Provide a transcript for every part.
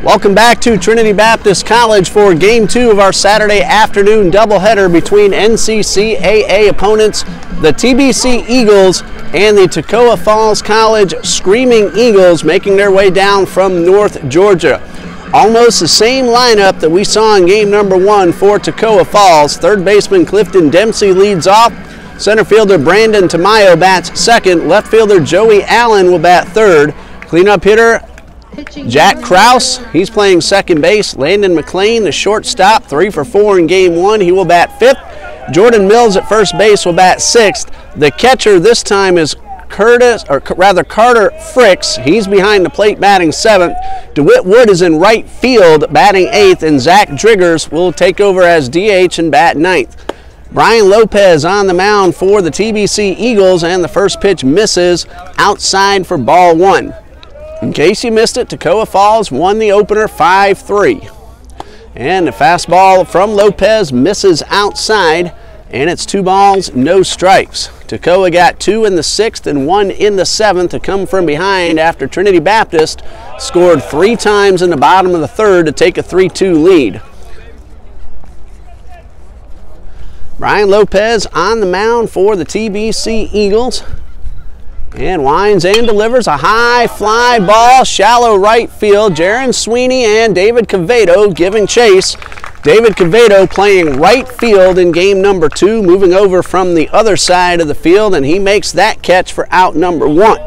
Welcome back to Trinity Baptist College for Game 2 of our Saturday afternoon doubleheader between NCCAA opponents, the TBC Eagles and the Toccoa Falls College Screaming Eagles, making their way down from North Georgia. Almost the same lineup that we saw in game number 1 for Toccoa Falls. Third baseman Clifton Dempsey leads off. Center fielder Brandon Tamayo bats second. Left fielder Joey Allen will bat third. Cleanup hitter Jack Krause, he's playing second base. Landon McLean, the shortstop, 3 for 4 in game 1. He will bat fifth. Jordan Mills at first base will bat sixth. The catcher this time is Carter Fricks. He's behind the plate batting seventh. DeWitt Wood is in right field batting eighth, and Zach Driggers will take over as DH and bat ninth. Brian Lopez on the mound for the TBC Eagles, and the first pitch misses outside for ball 1. In case you missed it, Toccoa Falls won the opener 5-3. And the fastball from Lopez misses outside, and it's 2 balls, no strikes. Toccoa got 2 in the 6th and 1 in the 7th to come from behind after Trinity Baptist scored 3 times in the bottom of the 3rd to take a 3-2 lead. Brian Lopez on the mound for the TBC Eagles. And winds and delivers a high fly ball, shallow right field. Jaron Sweeney and David Covino giving chase. David Covino playing right field in game number 2, moving over from the other side of the field, and he makes that catch for out number 1.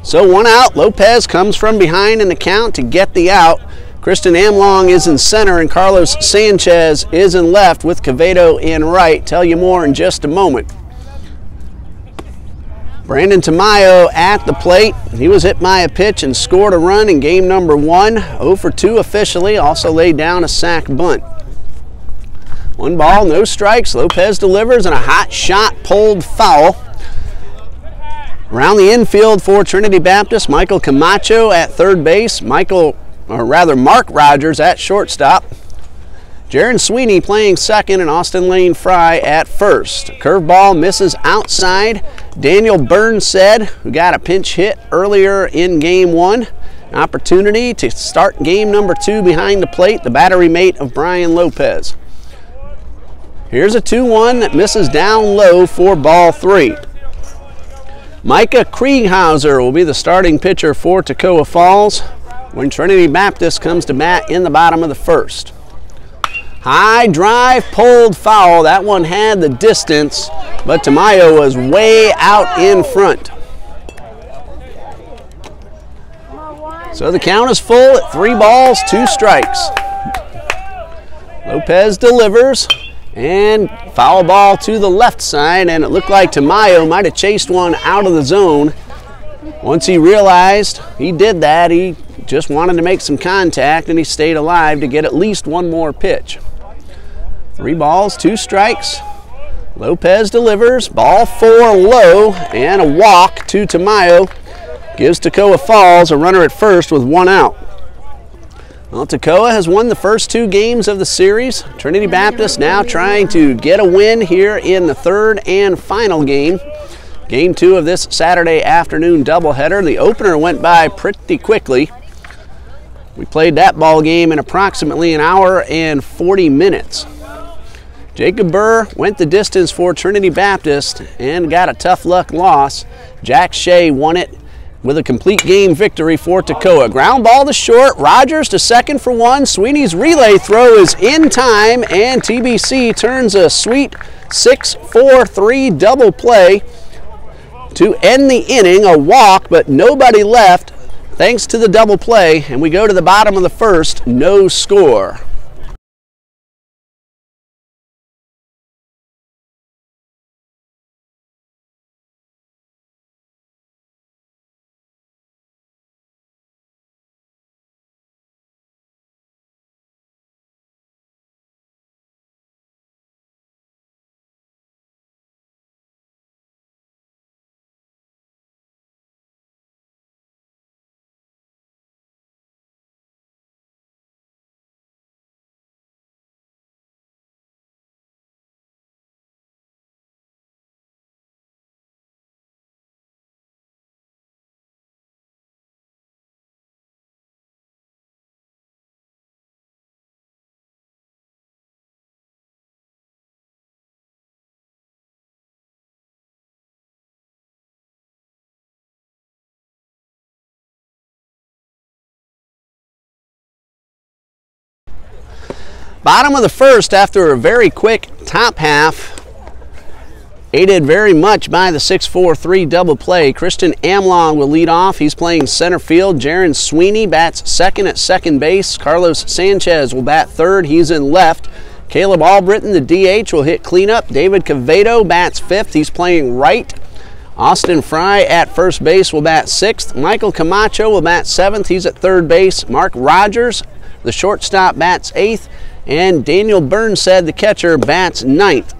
So 1 out. Lopez comes from behind in the count to get the out. Kristen Amlong is in center and Carlos Sanchez is in left with Covino in right. Tell you more in just a moment. Brandon Tamayo at the plate. He was hit by a pitch and scored a run in game number 1. 0 for 2 officially, also laid down a sac bunt. 1 ball, no strikes. Lopez delivers and a hot shot pulled foul. Around the infield for Trinity Baptist, Michael Camacho at third base. Mark Rogers at shortstop. Jaron Sweeney playing second and Austin Lane Fry at first. Curveball misses outside. Daniel Burnsed, who got a pinch hit earlier in game 1. An opportunity to start game number 2 behind the plate, the battery mate of Brian Lopez. Here's a 2-1 that misses down low for ball 3. Micah Krieghauser will be the starting pitcher for Toccoa Falls when Trinity Baptist comes to bat in the bottom of the 1st. High drive pulled foul. That one had the distance, but Tamayo was way out in front. So the count is full at 3 balls, 2 strikes. Lopez delivers, and foul ball to the left side, and it looked like Tamayo might have chased one out of the zone. Once he realized he did that, he just wanted to make some contact, and he stayed alive to get at least 1 more pitch. 3 balls, 2 strikes. Lopez delivers, ball 4 low, and a walk to Tamayo. Gives Toccoa Falls a runner at first with 1 out. Well, Toccoa has won the first 2 games of the series. Trinity Baptist now trying to get a win here in the 3rd and final game. Game 2 of this Saturday afternoon doubleheader. The opener went by pretty quickly. We played that ball game in approximately an hour and 40 minutes. Jacob Burr went the distance for Trinity Baptist and got a tough luck loss. Jack Shea won it with a complete game victory for Toccoa. Ground ball to short, Rogers to second for 1. Sweeney's relay throw is in time, and TBC turns a sweet 6-4-3 double play to end the inning. A walk, but nobody left thanks to the double play, and we go to the bottom of the 1st, no score. Bottom of the first after a very quick top half. Aided very much by the 6-4-3 double play. Christian Amlong will lead off. He's playing center field. Jaron Sweeney bats second at second base. Carlos Sanchez will bat third. He's in left. Caleb Albritton, the DH, will hit cleanup. David Covino bats fifth. He's playing right. Austin Fry at first base will bat sixth. Michael Camacho will bat seventh. He's at third base. Mark Rogers, the shortstop, bats eighth. And Daniel Burnside, the catcher, bats ninth.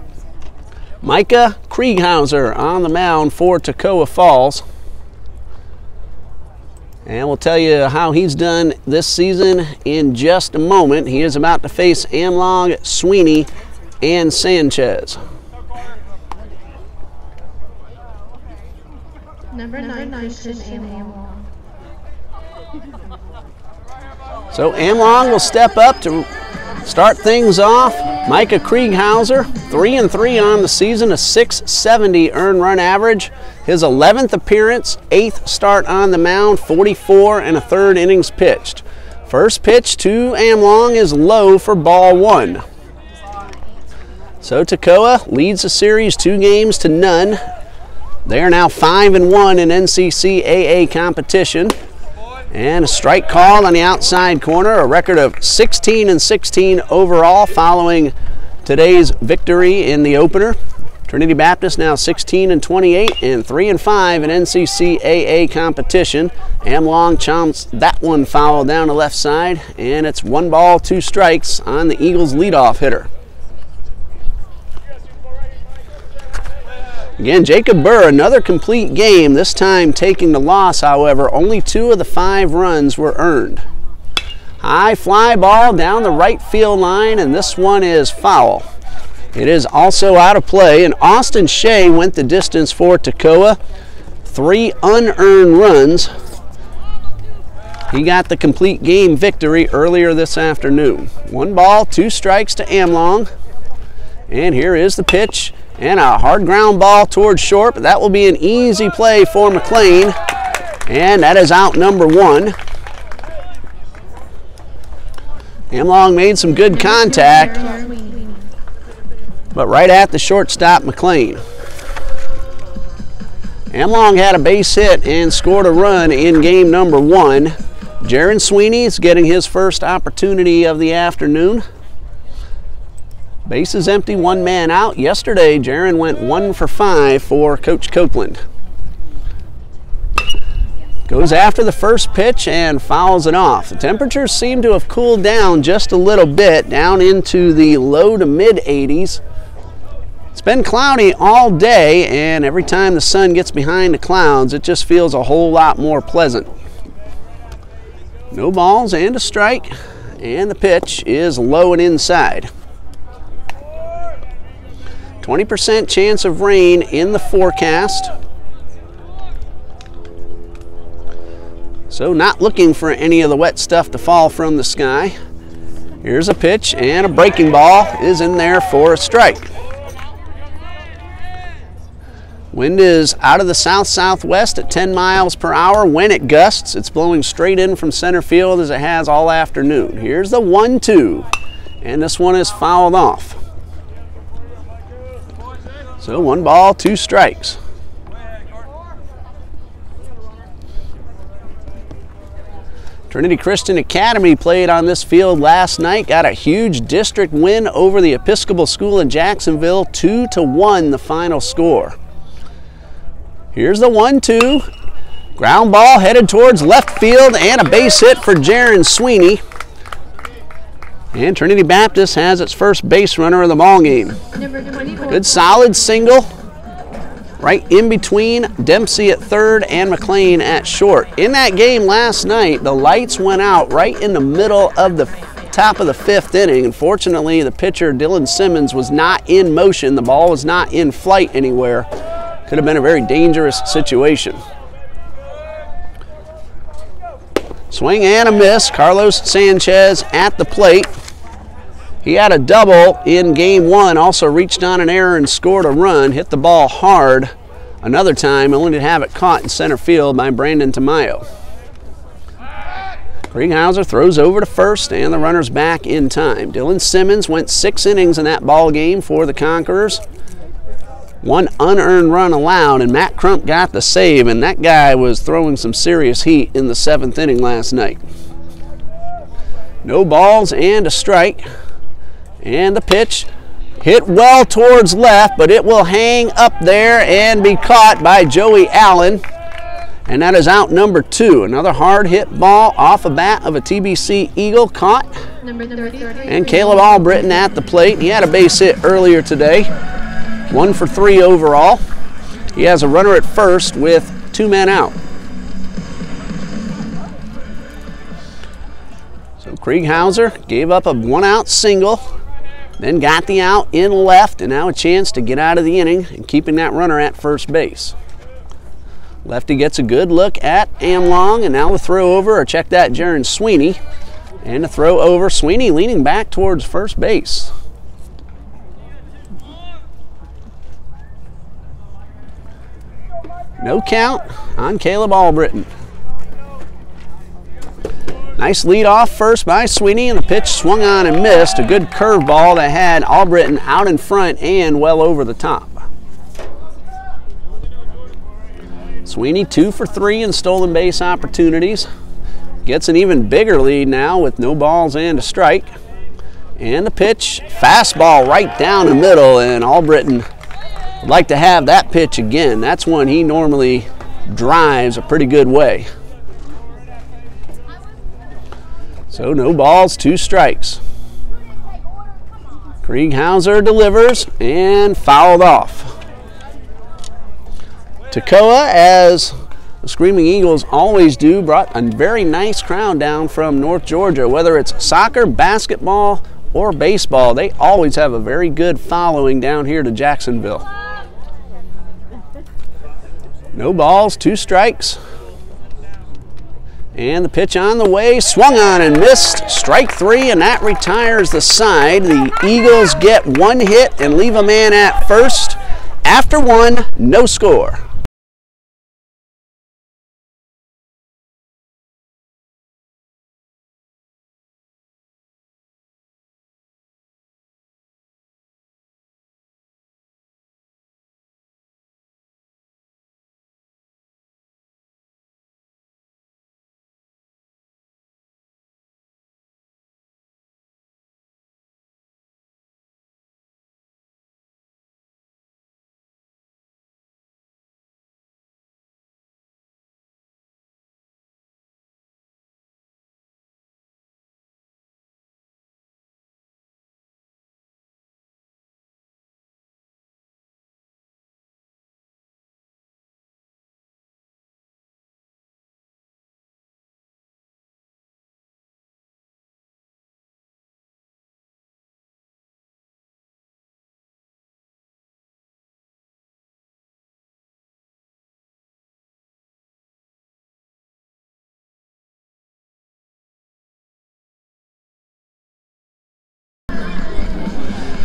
Micah Krieghauser on the mound for Toccoa Falls. And we'll tell you how he's done this season in just a moment. He is about to face Amlong, Sweeney, and Sanchez. Number 9, Christian Amlong. So Amlong will step up to start things off. Micah Krieghauser, 3-3 on the season, a .670 earned run average. His 11th appearance, 8th start on the mound, 44 1/3 innings pitched. First pitch to Amlong is low for ball 1. So Toccoa leads the series 2-0. They are now 5-1 in NCCAA competition. And a strike call on the outside corner, a record of 16-16 overall following today's victory in the opener. Trinity Baptist now 16-28 and 3-5 in NCCAA competition. Amlong chomps that one foul down the left side, and it's 1 ball, 2 strikes on the Eagles' leadoff hitter. Again, Jacob Burr, another complete game, this time taking the loss, however. Only 2 of the 5 runs were earned. High fly ball down the right field line, and this one is foul. It is also out of play, and Austin Shea went the distance for Toccoa. 3 unearned runs. He got the complete game victory earlier this afternoon. 1 ball, 2 strikes to Amlong. And here is the pitch. And a hard ground ball towards short, but that will be an easy play for McLean. And that is out number 1. Amlong made some good contact, but right at the shortstop, McLean. Amlong had a base hit and scored a run in game number 1. Jaron Sweeney is getting his first opportunity of the afternoon. Base is empty, 1 man out. Yesterday, Jaron went 1 for 5 for Coach Copeland. Goes after the first pitch and fouls it off. The temperatures seem to have cooled down just a little bit, down into the low to mid 80s. It's been cloudy all day, and every time the sun gets behind the clouds, it just feels a whole lot more pleasant. No balls and a strike, and the pitch is low and inside. 20% chance of rain in the forecast. So not looking for any of the wet stuff to fall from the sky. Here's a pitch, and a breaking ball is in there for a strike. Wind is out of the south-southwest at 10 miles per hour. When it gusts, it's blowing straight in from center field as it has all afternoon. Here's the 1-2, and this one is fouled off. So 1 ball, 2 strikes. Trinity Christian Academy played on this field last night, got a huge district win over the Episcopal School in Jacksonville, 2-1 the final score. Here's the 1-2, ground ball headed towards left field, and a base hit for Jaron Sweeney. And Trinity Baptist has its first base runner of the ball game. Good solid single right in between Dempsey at third and McLean at short. In that game last night, the lights went out right in the middle of the top of the 5th inning. Unfortunately, the pitcher, Dylan Simmons, was not in motion. The ball was not in flight anywhere. Could have been a very dangerous situation. Swing and a miss. Carlos Sanchez at the plate. He had a double in game 1, also reached on an error and scored a run, hit the ball hard another time, only to have it caught in center field by Brandon Tamayo. Krieghauser throws over to first, and the runner's back in time. Dylan Simmons went 6 innings in that ball game for the Conquerors. 1 unearned run allowed, and Matt Crump got the save, and that guy was throwing some serious heat in the 7th inning last night. No balls and a strike, and the pitch hit well towards left, but it will hang up there and be caught by Joey Allen. And that is out number 2. Another hard hit ball off a bat of a TBC Eagle caught. And Caleb Albritton at the plate. He had a base hit earlier today. 1 for 3 overall. He has a runner at first with 2 men out. So Krieghauser gave up a 1-out single, then got the out in left, and now a chance to get out of the inning and keeping that runner at first base. Lefty gets a good look at Amlong, and now the throw over, or check that, Jaron Sweeney. And the throw over, Sweeney leaning back towards first base. No count on Caleb Albritton. Nice lead off first by Sweeney, and the pitch swung on and missed. A good curveball that had Albritton out in front and well over the top. Sweeney 2 for 3 in stolen base opportunities. Gets an even bigger lead now with no balls and a strike. And the pitch, fastball right down the middle, and Albritton would like to have that pitch again. That's one he normally drives a pretty good way. So no balls, 2 strikes. Krieghauser delivers and fouled off. Toccoa, as the Screaming Eagles always do, brought a very nice crowd down from North Georgia. Whether it's soccer, basketball, or baseball, they always have a very good following down here to Jacksonville. No balls, 2 strikes. And the pitch on the way, swung on and missed. Strike 3, and that retires the side. The Eagles get 1 hit and leave a man at first. After 1, no score.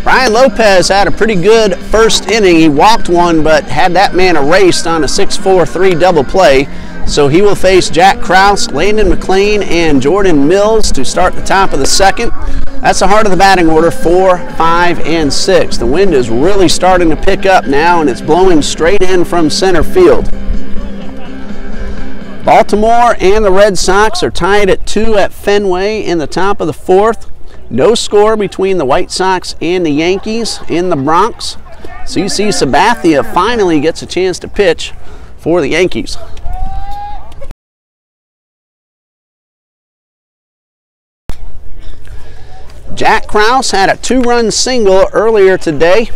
Brian Lopez had a pretty good first inning. He walked 1, but had that man erased on a 6-4-3 double play. So he will face Jack Krause, Landon McLean, and Jordan Mills to start the top of the second. That's the heart of the batting order, 4, 5, and 6. The wind is really starting to pick up now, and it's blowing straight in from center field. Baltimore and the Red Sox are tied at 2 at Fenway in the top of the 4th. No score between the White Sox and the Yankees in the Bronx. CC Sabathia finally gets a chance to pitch for the Yankees. Jack Krause had a 2-run single earlier today.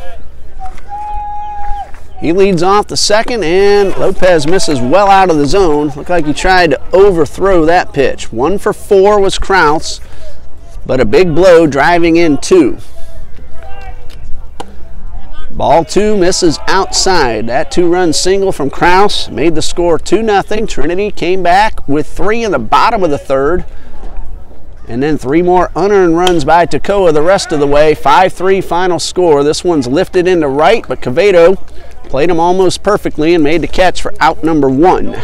He leads off the second, and Lopez misses well out of the zone. Looked like he tried to overthrow that pitch. 1 for 4 was Krause, but a big blow driving in 2. Ball 2 misses outside. That 2-run single from Krause made the score 2-0. Trinity came back with 3 in the bottom of the 3rd. And then 3 more unearned runs by Toccoa the rest of the way. 5-3 final score. This one's lifted into right, but Covino played him almost perfectly and made the catch for out number 1.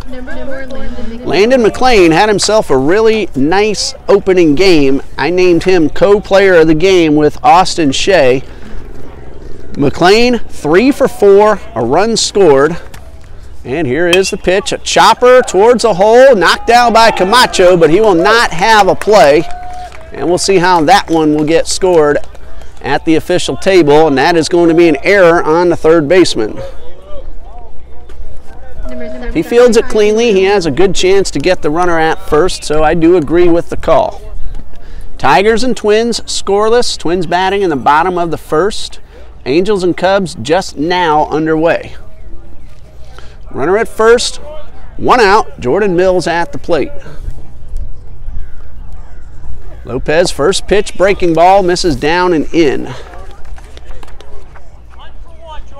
Landon McLean had himself a really nice opening game. I named him co-player of the game with Austin Shea. McLean 3 for 4, a run scored. And here is the pitch, a chopper towards a hole, knocked down by Camacho, but he will not have a play. And we'll see how that one will get scored at the official table, and that is going to be an error on the third baseman. If he fields it cleanly, he has a good chance to get the runner at first, so I do agree with the call. Tigers and Twins scoreless, Twins batting in the bottom of the first. Angels and Cubs just now underway. Runner at first, 1 out, Jordan Mills at the plate. Lopes, first pitch, breaking ball, misses down and in.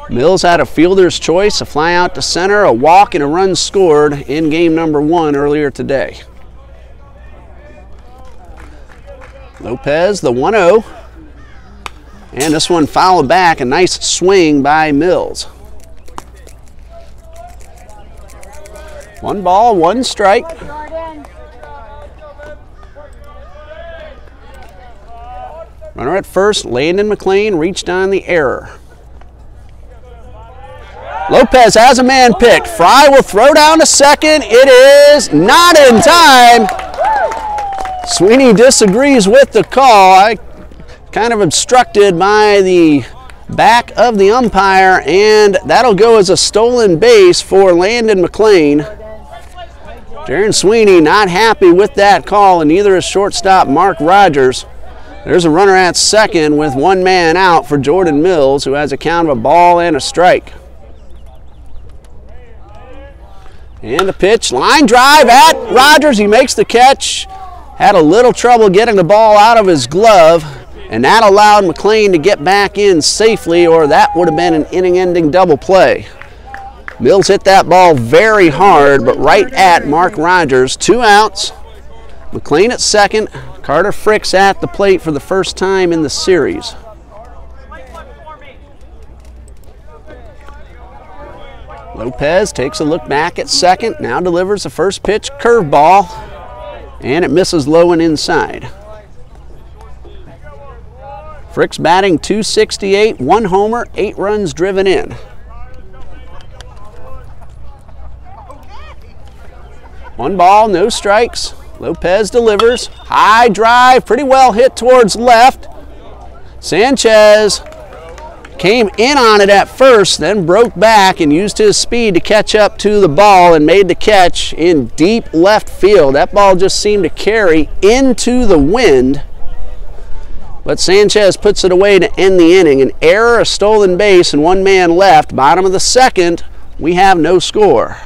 Mills had a fielder's choice, a fly out to center, a walk, and a run scored in game number 1 earlier today. Lopes, the 1-0. And this one fouled back, a nice swing by Mills. 1 ball, 1 strike. Runner at first, Landon McLean reached on the error. Lopes has a man picked. Fry will throw down to second. It is not in time. Sweeney disagrees with the call. Kind of obstructed by the back of the umpire, and that'll go as a stolen base for Landon McLean. Jaron Sweeney not happy with that call, and neither is shortstop Mark Rogers. There's a runner at second with 1 man out for Jordan Mills, who has a count of a ball and a strike. And the pitch, line drive at Rogers. He makes the catch. Had a little trouble getting the ball out of his glove, and that allowed McLean to get back in safely, or that would have been an inning-ending double play. Mills hit that ball very hard, but right at Mark Rogers. 2 outs. McLean at second. Carter Fricks at the plate for the first time in the series. Lopes takes a look back at second, now delivers the first pitch curveball, and it misses low and inside. Fricks batting .268, 1 homer, 8 runs driven in. One ball, no strikes. Lopes delivers. High drive, pretty well hit towards left. Sanchez came in on it at first, then broke back and used his speed to catch up to the ball and made the catch in deep left field. That ball just seemed to carry into the wind, but Sanchez puts it away to end the inning. An error, a stolen base, and 1 man left. Bottom of the second, we have no score.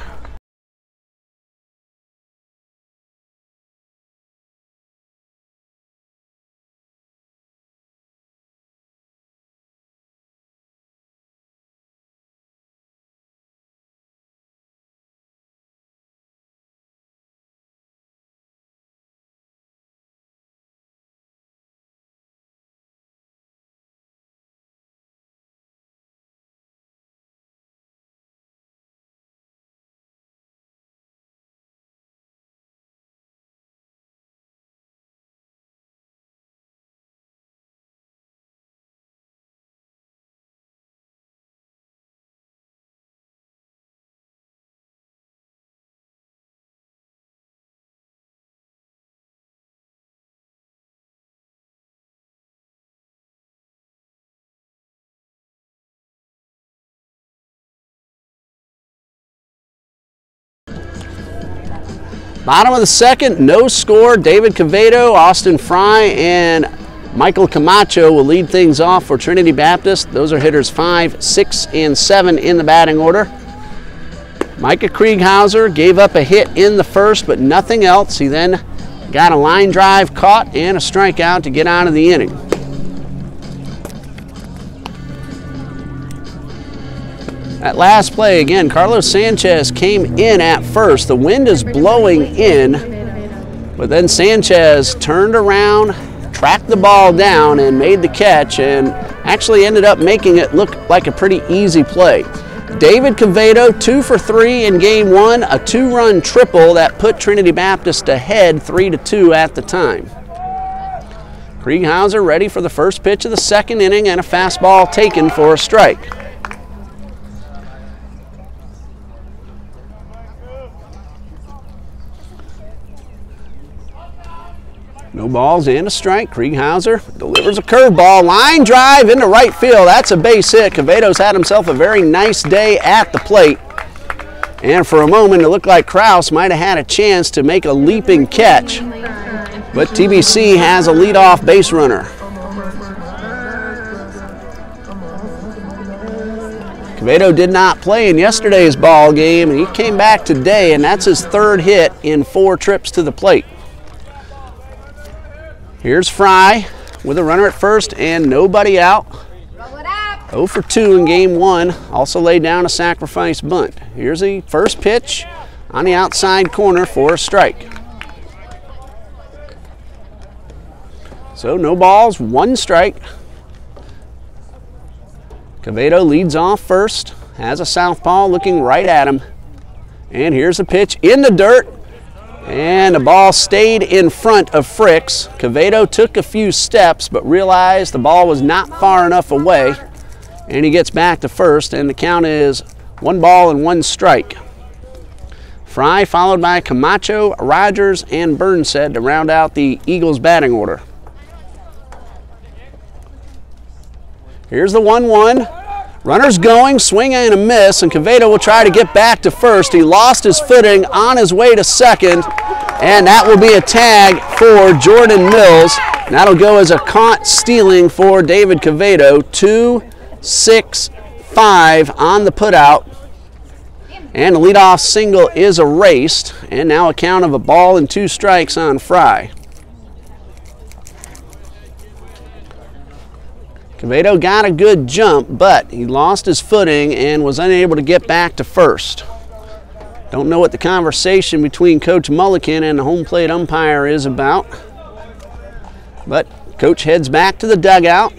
Bottom of the second, no score. David Covino, Austin Fry, and Michael Camacho will lead things off for Trinity Baptist. Those are hitters 5, 6, and 7 in the batting order. Micah Krieghauser gave up a hit in the first, but nothing else. He then got a line drive caught and a strikeout to get out of the inning. That last play, again, Carlos Sanchez came in at first. The wind is blowing in, but then Sanchez turned around, tracked the ball down, and made the catch, and actually ended up making it look like a pretty easy play. David Covino 2 for 3 in game 1, a 2-run triple that put Trinity Baptist ahead 3-2 at the time. Krieghauser ready for the first pitch of the second inning, and a fastball taken for a strike. No balls and a strike. Krieghauser delivers a curveball, line drive into right field. That's a base hit. Covino's had himself a very nice day at the plate. And for a moment, it looked like Kraus might have had a chance to make a leaping catch. But TBC has a leadoff base runner. Covino did not play in yesterday's ball game, and he came back today, and that's his 3rd hit in 4 trips to the plate. Here's Fry with a runner at first and nobody out. 0 for 2 in game 1. Also laid down a sacrifice bunt. Here's the first pitch on the outside corner for a strike. So no balls, 1 strike. Covino leads off first, has a southpaw looking right at him. And here's a pitch in the dirt. And the ball stayed in front of Fricks. Covino took a few steps but realized the ball was not far enough away. And he gets back to first, and the count is 1 ball and 1 strike. Fry followed by Camacho, Rogers, and Burnside to round out the Eagles batting order. Here's the 1-1. Runner's going, swing and a miss, and Covino will try to get back to first. He lost his footing on his way to second, and that will be a tag for Jordan Mills. And that'll go as a caught stealing for David Covino. 2-6-5 on the putout. And the leadoff single is erased, and now a count of 1 ball and 2 strikes on Fry. Covino got a good jump, but he lost his footing and was unable to get back to first. Don't know what the conversation between Coach Mullican and the home plate umpire is about, but Coach heads back to the dugout.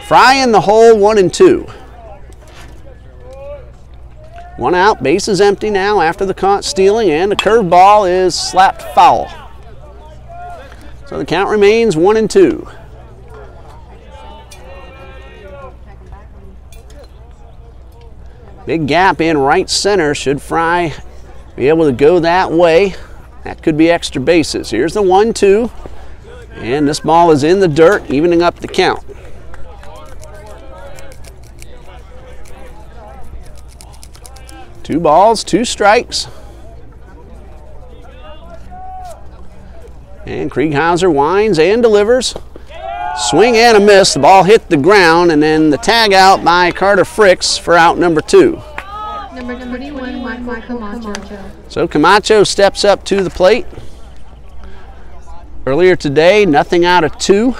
Fry in the hole, 1-2. 1 out, base is empty now after the caught stealing, and the curveball is slapped foul. So the count remains 1-2. Big gap in right center. Should Fry be able to go that way, that could be extra bases. Here's the 1-2, and this ball is in the dirt, evening up the count. Two balls, 2 strikes. And Krieghauser winds and delivers. Swing and a miss. The ball hit the ground, and then the tag out by Carter Fricks for out number 2. Number 21, Michael Camacho. So Camacho steps up to the plate. Earlier today, nothing out of 2.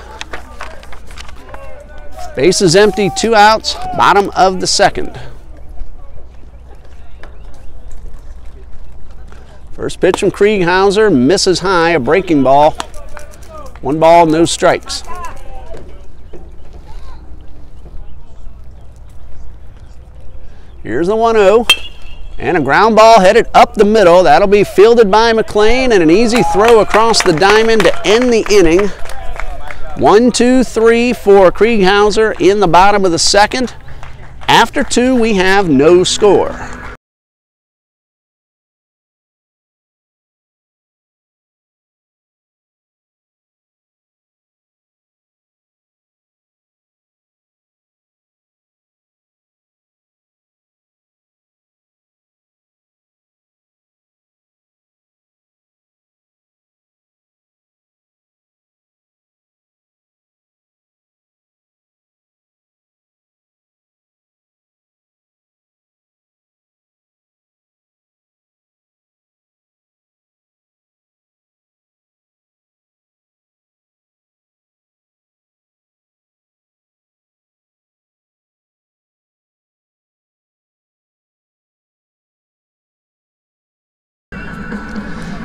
Base is empty, 2 outs, bottom of the second. First pitch from Krieghauser, misses high, a breaking ball. 1 ball, no strikes. Here's the 1-0, and a ground ball headed up the middle. That'll be fielded by McLean, and an easy throw across the diamond to end the inning. 1-2-3 for Krieghauser in the bottom of the second. After 2, we have no score.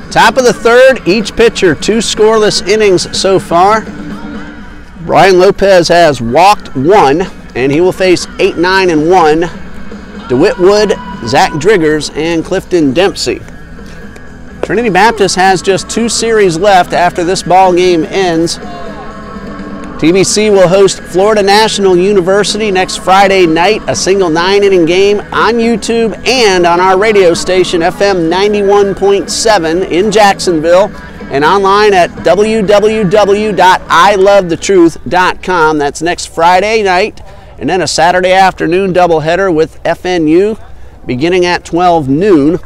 Top of the third, each pitcher 2 scoreless innings so far. Brian Lopez has walked 1, and he will face 8-9-1 DeWitt Wood, Zach Driggers, and Clifton Dempsey. Trinity Baptist has just 2 series left after this ball game ends. TBC will host Florida National University next Friday night, a single 9-inning game on YouTube and on our radio station, FM 91.7 in Jacksonville, and online at www.ilovethetruth.com. That's next Friday night, and then a Saturday afternoon doubleheader with FNU beginning at 12 noon.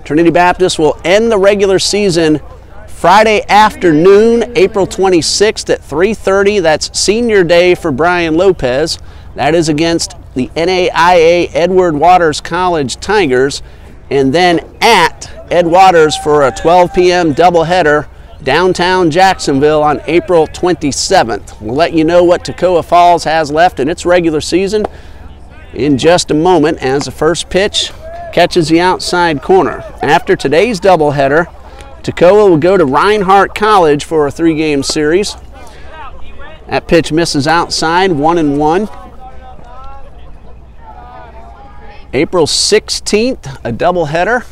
Trinity Baptist will end the regular season Friday afternoon, April 26th at 3:30. That's senior day for Brian Lopes. That is against the NAIA Edward Waters College Tigers. And then at Ed Waters for a 12 p.m. doubleheader downtown Jacksonville on April 27th. We'll let you know what Toccoa Falls has left in its regular season in just a moment as the first pitch catches the outside corner. After today's doubleheader, Toccoa will go to Reinhardt College for a 3-game series. That pitch misses outside, 1-1. April 16th, a doubleheader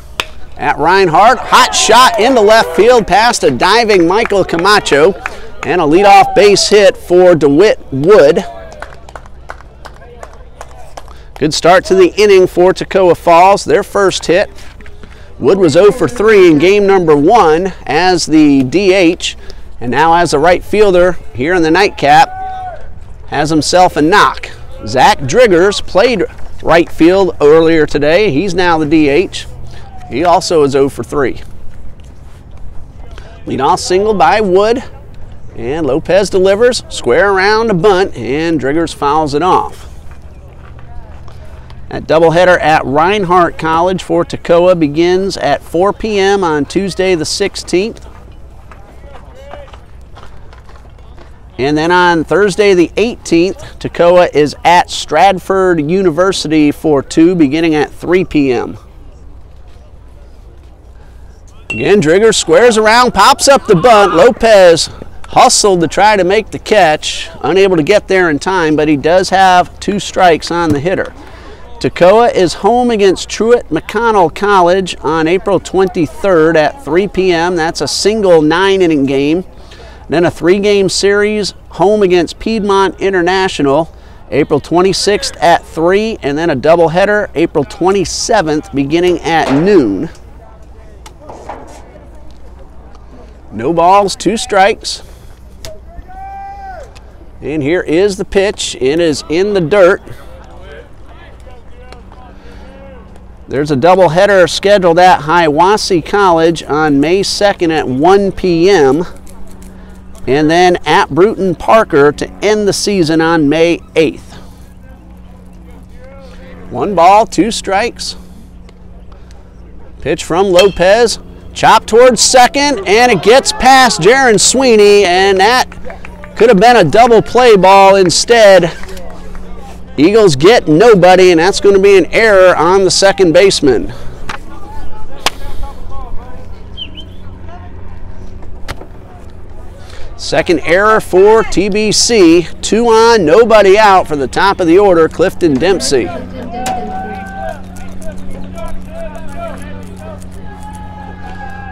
at Reinhardt. Hot shot into left field past a diving Michael Camacho, and a leadoff base hit for DeWitt Wood. Good start to the inning for Toccoa Falls, their first hit. Wood was 0 for 3 in game number 1 as the DH, and now as a right fielder here in the nightcap, has himself a knock. Zach Driggers played right field earlier today. He's now the DH. He also is 0 for 3. Leadoff single by Wood, and Lopes delivers, square around a bunt, and Driggers fouls it off. That doubleheader at Reinhardt College for Toccoa begins at 4 p.m. on Tuesday the 16th. And then on Thursday the 18th, Toccoa is at Stratford University for 2 beginning at 3 p.m. Again, Driggers squares around, pops up the bunt. Lopes hustled to try to make the catch, unable to get there in time, but he does have 2 strikes on the hitter. Toccoa is home against Truett McConnell College on April 23rd at 3 p.m. That's a single 9-inning game. Then a 3-game series home against Piedmont International April 26th at 3, and then a doubleheader April 27th beginning at noon. No balls, 2 strikes. And here is the pitch. It is in the dirt. There's a doubleheader scheduled at Hiawassee College on May 2nd at 1 p.m. and then at Bruton Parker to end the season on May 8th. 1 ball, 2 strikes. Pitch from Lopes, chopped towards second, and it gets past Jaron Sweeney, and that could have been a double play ball instead. Eagles get nobody, and that's going to be an error on the second baseman. Second error for TBC. 2 on, nobody out for the top of the order, Clifton Dempsey.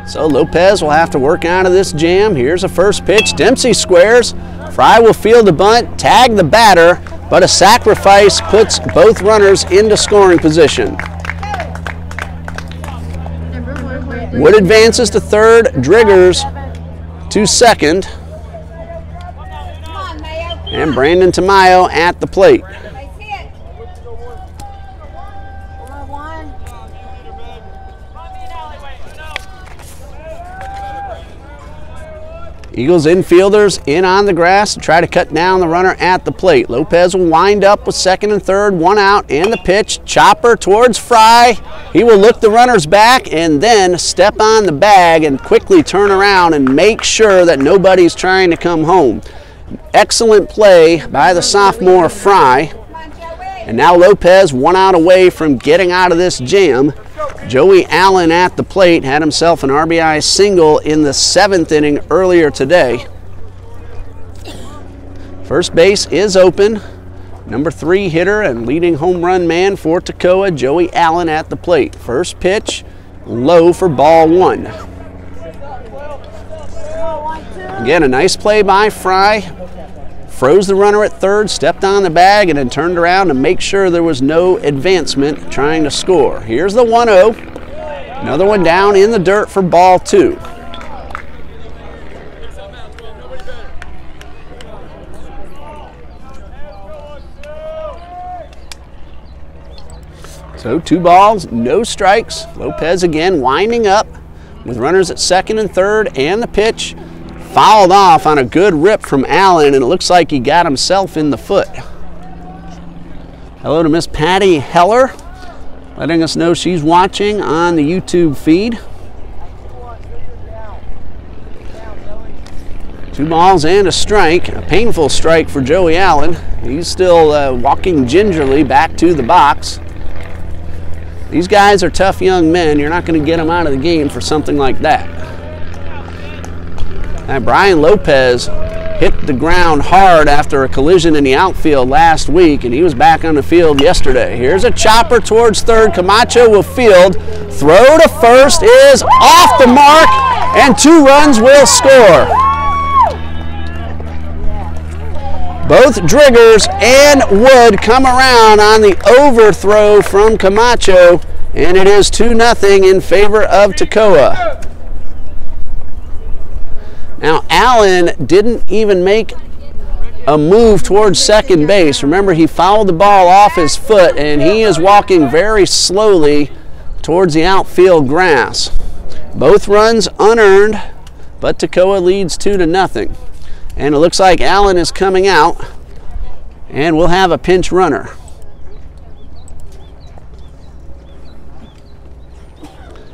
So Lopes will have to work out of this jam. Here's a first pitch. Dempsey squares. Fry will field the bunt, tag the batter, but a sacrifice puts both runners into scoring position. Wood advances to third, Driggers to second, and Brandon Tamayo at the plate. Eagles infielders in on the grass to try to cut down the runner at the plate. Lopes will wind up with second and third, 1 out, and the pitch. Chopper towards Fry. He will look the runners back and then step on the bag and quickly turn around and make sure that nobody's trying to come home. Excellent play by the sophomore Fry. And now Lopes 1 out away from getting out of this jam. Joey Allen at the plate had himself an RBI single in the 7th inning earlier today. First base is open. Number 3 hitter and leading home run man for Toccoa, Joey Allen at the plate. First pitch, low for ball 1. Again, a nice play by Fry. Froze the runner at third, stepped on the bag, and then turned around to make sure there was no advancement trying to score. Here's the 1-0. Another one down in the dirt for ball 2. So 2 balls, no strikes. Lopes again winding up with runners at second and third, and the pitch fouled off on a good rip from Allen, and it looks like he got himself in the foot. Hello to Miss Patty Heller, letting us know she's watching on the YouTube feed. 2 balls and a strike, a painful strike for Joey Allen. He's still walking gingerly back to the box. These guys are tough young men. You're not going to get them out of the game for something like that. Now, Brian Lopes hit the ground hard after a collision in the outfield last week, and he was back on the field yesterday. Here's a chopper towards third. Camacho will field. Throw to first is off the mark, and 2 runs will score. Both Driggers and Wood come around on the overthrow from Camacho, and it is 2-0 in favor of Toccoa. Now, Allen didn't even make a move towards second base. Remember, he fouled the ball off his foot, and he is walking very slowly towards the outfield grass. Both runs unearned, but Toccoa leads 2-0. And it looks like Allen is coming out, and we'll have a pinch runner.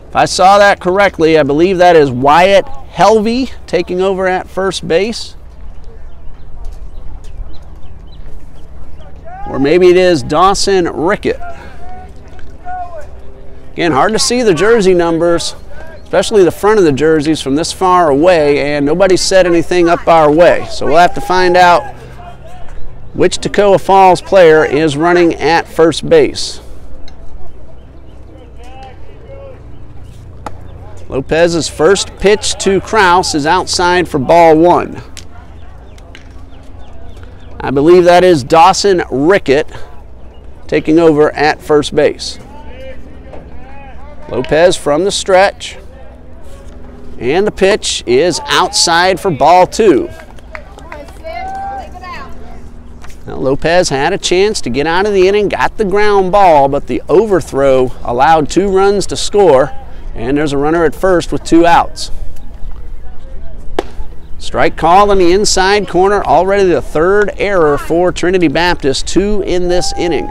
If I saw that correctly, I believe that is Wyatt Helvey taking over at first base. Or maybe it is Dawson Rickett. Again, hard to see the jersey numbers, especially the front of the jerseys from this far away, and nobody said anything up our way. So we'll have to find out which Toccoa Falls player is running at first base. Lopez's first pitch to Kraus is outside for ball 1. I believe that is Dawson Rickett taking over at first base. Lopes from the stretch. And the pitch is outside for ball 2. Now, Lopes had a chance to get out of the inning, got the ground ball, but the overthrow allowed 2 runs to score, and there's a runner at first with 2 outs. Strike call in the inside corner, already the 3rd error for Trinity Baptist, 2 in this inning.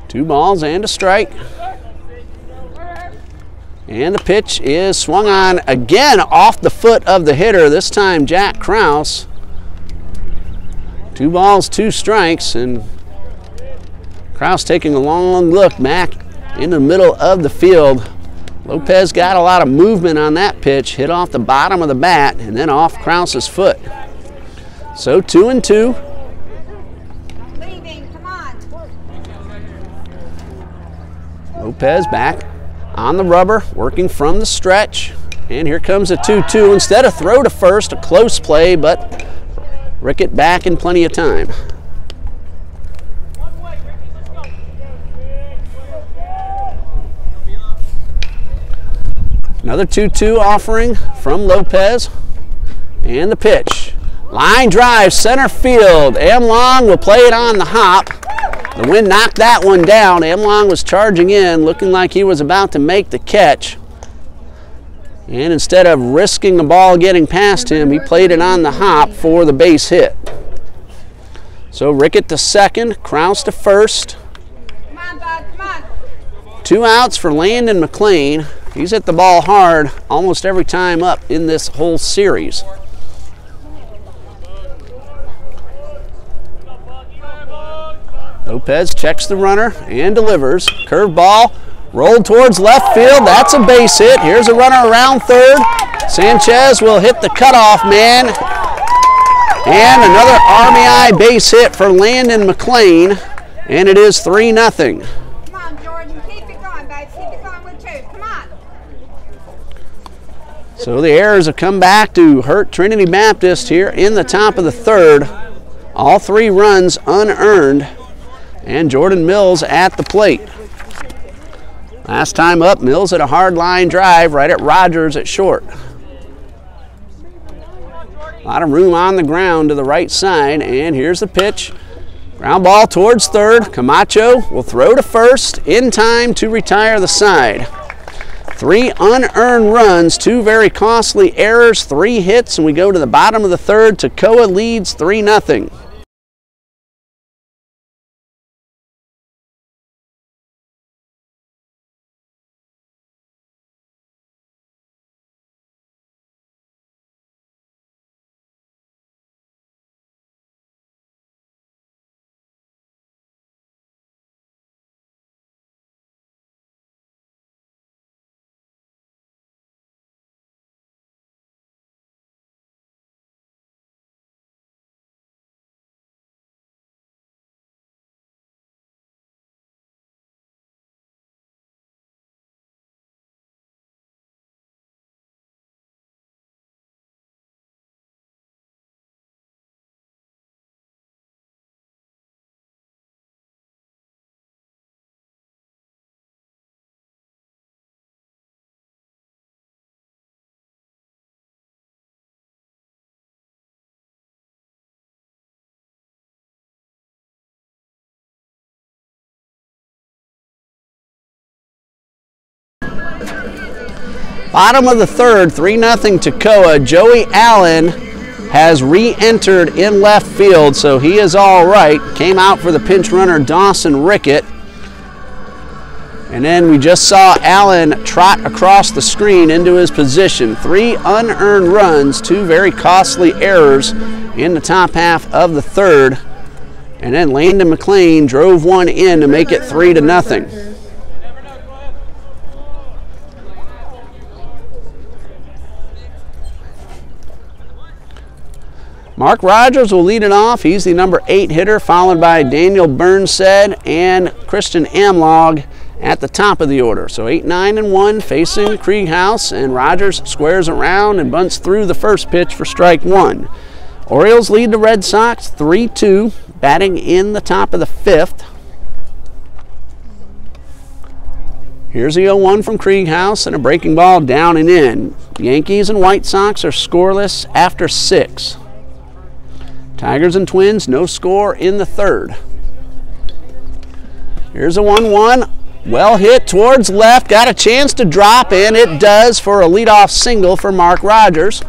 Two balls and a strike. And the pitch is swung on again off the foot of the hitter, this time Jack Kraus. 2 balls, 2 strikes, and Kraus taking a long look back in the middle of the field. Lopes got a lot of movement on that pitch, hit off the bottom of the bat and then off Kraus's foot. So 2-2. Lopes back on the rubber, working from the stretch. And here comes a 2-2. Instead of throw to first, a close play, but Rickett back in plenty of time. Another 2-2 offering from Lopes. And the pitch. Line drive, center field. Amlong will play it on the hop. The wind knocked that one down. Amlong was charging in, looking like he was about to make the catch. And instead of risking the ball getting past him, he played it on the hop for the base hit. So Rickett to second, Kraus to first. Come on, bud, come on. 2 outs for Landon McLean. He's hit the ball hard almost every time up in this whole series. Lopes checks the runner and delivers. Curveball Rolled towards left field. That's a base hit. Here's a runner around third. Sanchez will hit the cutoff man. And another RBI base hit for Landon McLean. And it is 3-0. Come on, Jordan. Keep it going, babe. Keep it going with 2. Come on. So the errors have come back to hurt Trinity Baptist here in the top of the third. All 3 runs unearned. And Jordan Mills at the plate. Last time up, Mills at a hard line drive right at Rogers at short. A lot of room on the ground to the right side, and here's the pitch. Ground ball towards third. Camacho will throw to first in time to retire the side. 3 unearned runs, 2 very costly errors, 3 hits, and we go to the bottom of the third. Toccoa leads 3-0. Bottom of the third, 3-0 Toccoa. Joey Allen has re-entered in left field, so he is all right. Came out for the pinch runner, Dawson Rickett. And then we just saw Allen trot across the screen into his position. 3 unearned runs, 2 very costly errors in the top half of the third. And then Landon McLean drove one in to make it 3-0. Mark Rogers will lead it off. He's the number 8 hitter, followed by Daniel Burnsed and Christian Amlog at the top of the order. So 8, 9, and 1 facing Krieghouse, and Rogers squares around and bunts through the first pitch for strike 1. Orioles lead the Red Sox 3-2, batting in the top of the 5th. Here's the 0-1 from Krieghouse and a breaking ball down and in. Yankees and White Sox are scoreless after 6. Tigers and Twins, no score in the third. Here's a 1-1. Well hit towards left. Got a chance to drop, and it does for a leadoff single for Mark Rogers.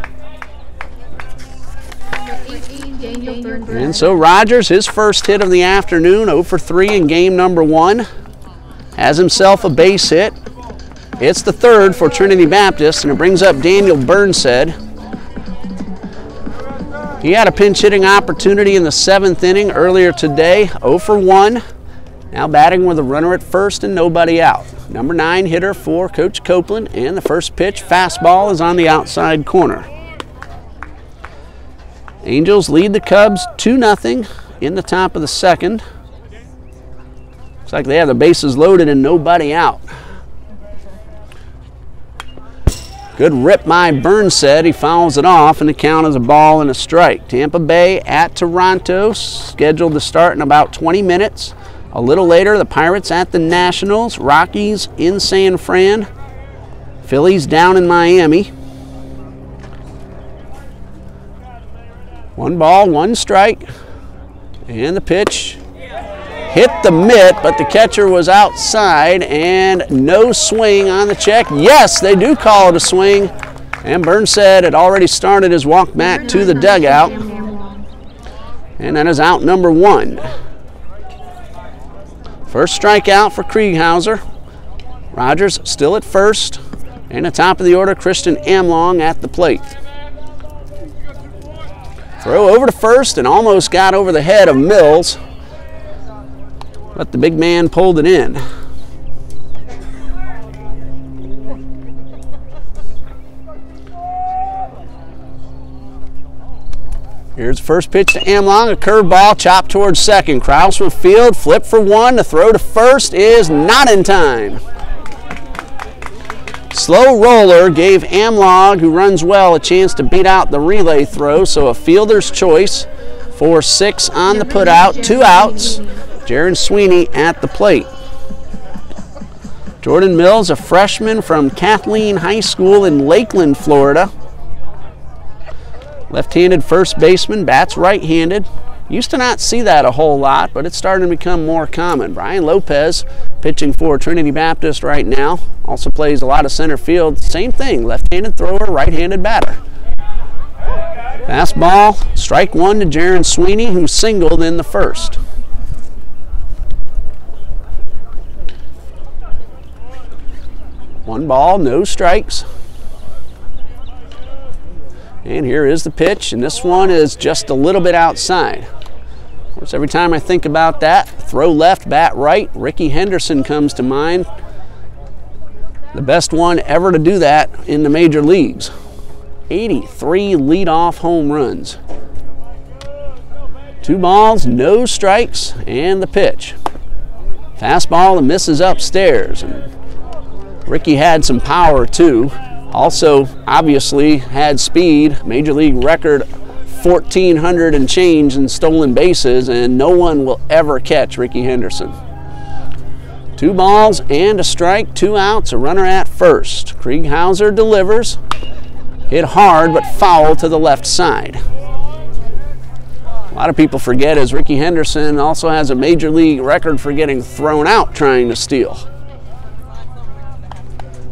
And so Rogers, his first hit of the afternoon, 0 for 3 in game number 1. Has himself a base hit. It's the third for Trinity Baptist, and it brings up Daniel Burnsed. He had a pinch hitting opportunity in the 7th inning earlier today, 0 for 1. Now batting with a runner at first and nobody out. Number 9 hitter for Coach Copeland, and the first pitch, fastball, is on the outside corner. Angels lead the Cubs 2-0 in the top of the second. Looks like they have the bases loaded and nobody out. Good rip by Burnsed. He fouls it off, and the count is a ball and a strike. Tampa Bay at Toronto, scheduled to start in about 20 minutes. A little later, the Pirates at the Nationals, Rockies in San Fran, Phillies down in Miami. 1 ball, 1 strike, and the pitch hit the mitt, but the catcher was outside, and no swing on the check. Yes, they do call it a swing, and Burnsed had already started his walk back to the dugout, and that is out number 1. First strikeout for Krieghouse. Rogers still at first, and at top of the order, Christian Amlong at the plate. Throw over to first and almost got over the head of Mills, but the big man pulled it in. Here's the first pitch to Amlong, a curveball chopped towards second. Kraus from field, flip for one, the throw to first is not in time. Slow roller gave Amlong, who runs well, a chance to beat out the relay throw, so a fielder's choice for 6 on the putout, 2 outs. Jaron Sweeney at the plate. Jordan Mills, a freshman from Kathleen High School in Lakeland, Florida. Left-handed first baseman, bats right-handed. Used to not see that a whole lot, but it's starting to become more common. Brian Lopes, pitching for Trinity Baptist right now, also plays a lot of center field. Same thing, left-handed thrower, right-handed batter. Fastball, strike one to Jaron Sweeney, who singled in the first. One ball, no strikes. And here is the pitch, and this one is just a little bit outside. Of course, every time I think about that, throw left, bat right, Ricky Henderson comes to mind. The best one ever to do that in the major leagues. 83 leadoff home runs. 2 balls, no strikes, and the pitch. Fastball and misses upstairs. And Ricky had some power too. Also, obviously, had speed. Major league record 1,400 and change in stolen bases, and no one will ever catch Ricky Henderson. 2 balls and a strike, 2 outs, a runner at first. Krieghauser delivers. Hit hard, but foul to the left side. A lot of people forget is Ricky Henderson also has a major league record for getting thrown out trying to steal.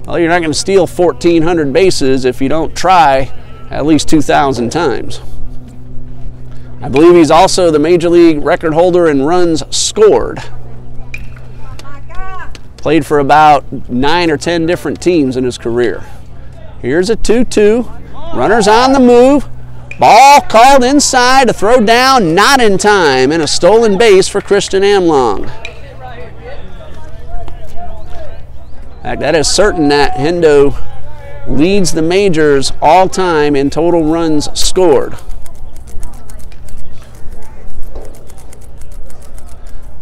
Well, you're not going to steal 1,400 bases if you don't try at least 2,000 times. I believe he's also the major league record holder in runs scored. Played for about 9 or 10 different teams in his career. Here's a 2-2. Runners on the move. Ball called inside, a throw down, not in time, and a stolen base for Christian Amlong. In fact, that is certain that Hendo leads the majors all time in total runs scored.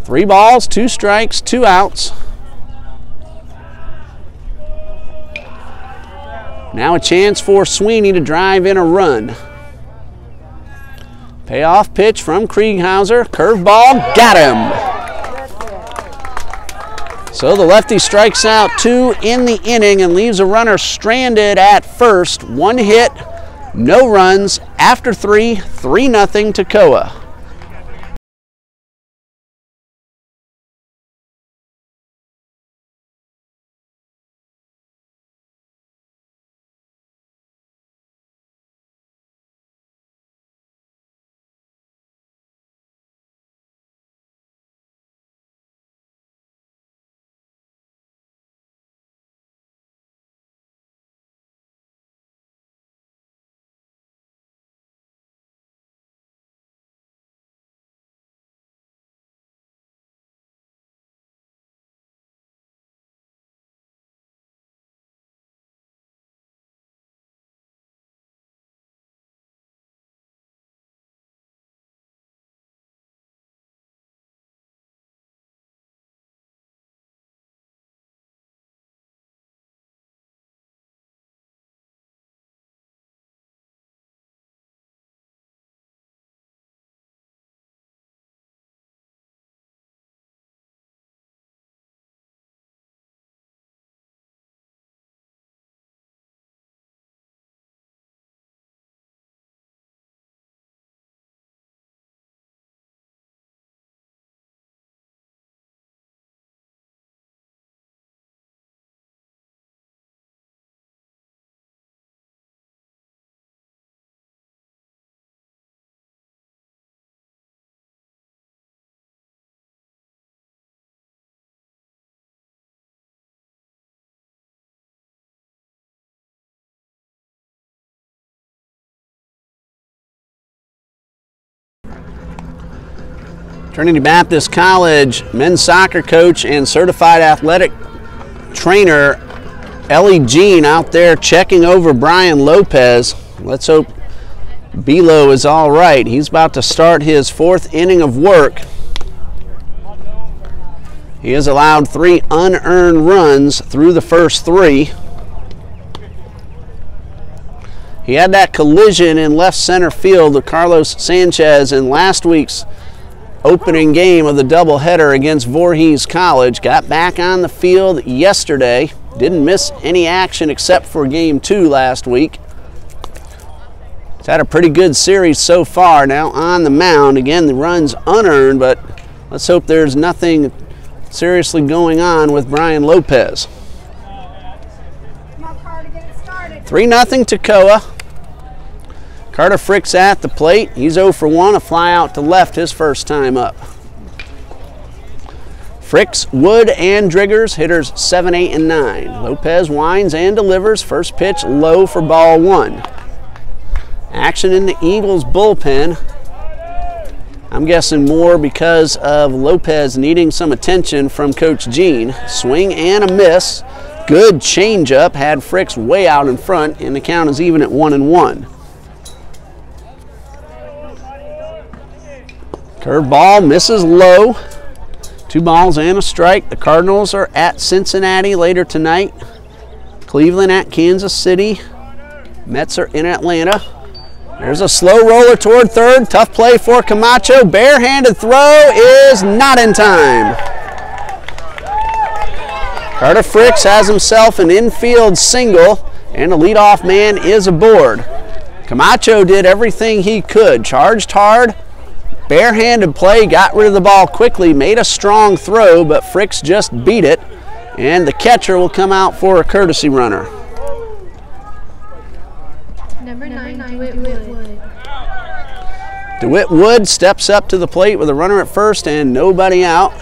3 balls, 2 strikes, 2 outs. Now a chance for Sweeney to drive in a run. Payoff pitch from Krieghauser. Curveball, got him. So the lefty strikes out 2 in the inning and leaves a runner stranded at first. 1 hit, no runs. After 3, 3-0 Toccoa. Trinity Baptist College men's soccer coach and certified athletic trainer Ellie Jean out there checking over Brian Lopes. Let's hope Belo is all right. He's about to start his 4th inning of work. He has allowed 3 unearned runs through the first 3. He had that collision in left center field with Carlos Sanchez in last week's opening game of the doubleheader against Voorhees College. Got back on the field yesterday. Didn't miss any action except for game 2 last week. He's had a pretty good series so far. Now on the mound. Again, the run's unearned, but let's hope there's nothing seriously going on with Brian Lopes. 3-0 Toccoa. Carter Frick's at the plate. He's 0 for 1, a fly out to left his first time up. Fricks, Wood, and Driggers, hitters 7, 8, and 9. Lopes winds and delivers. First pitch low for ball 1. Action in the Eagles bullpen. I'm guessing more because of Lopes needing some attention from Coach Gene. Swing and a miss. Good changeup. Had Fricks way out in front, and the count is even at 1-1. Curveball misses low. 2 balls and a strike. The Cardinals are at Cincinnati later tonight. Cleveland at Kansas City. Mets are in Atlanta. There's a slow roller toward third. Tough play for Camacho. Barehanded throw is not in time. Carter Fricks has himself an infield single, and the leadoff man is aboard. Camacho did everything he could. Charged hard. Barehanded play, got rid of the ball quickly, made a strong throw, but Fricks just beat it, and the catcher will come out for a courtesy runner. Number 9, DeWitt Wood. DeWitt Wood steps up to the plate with a runner at first and nobody out.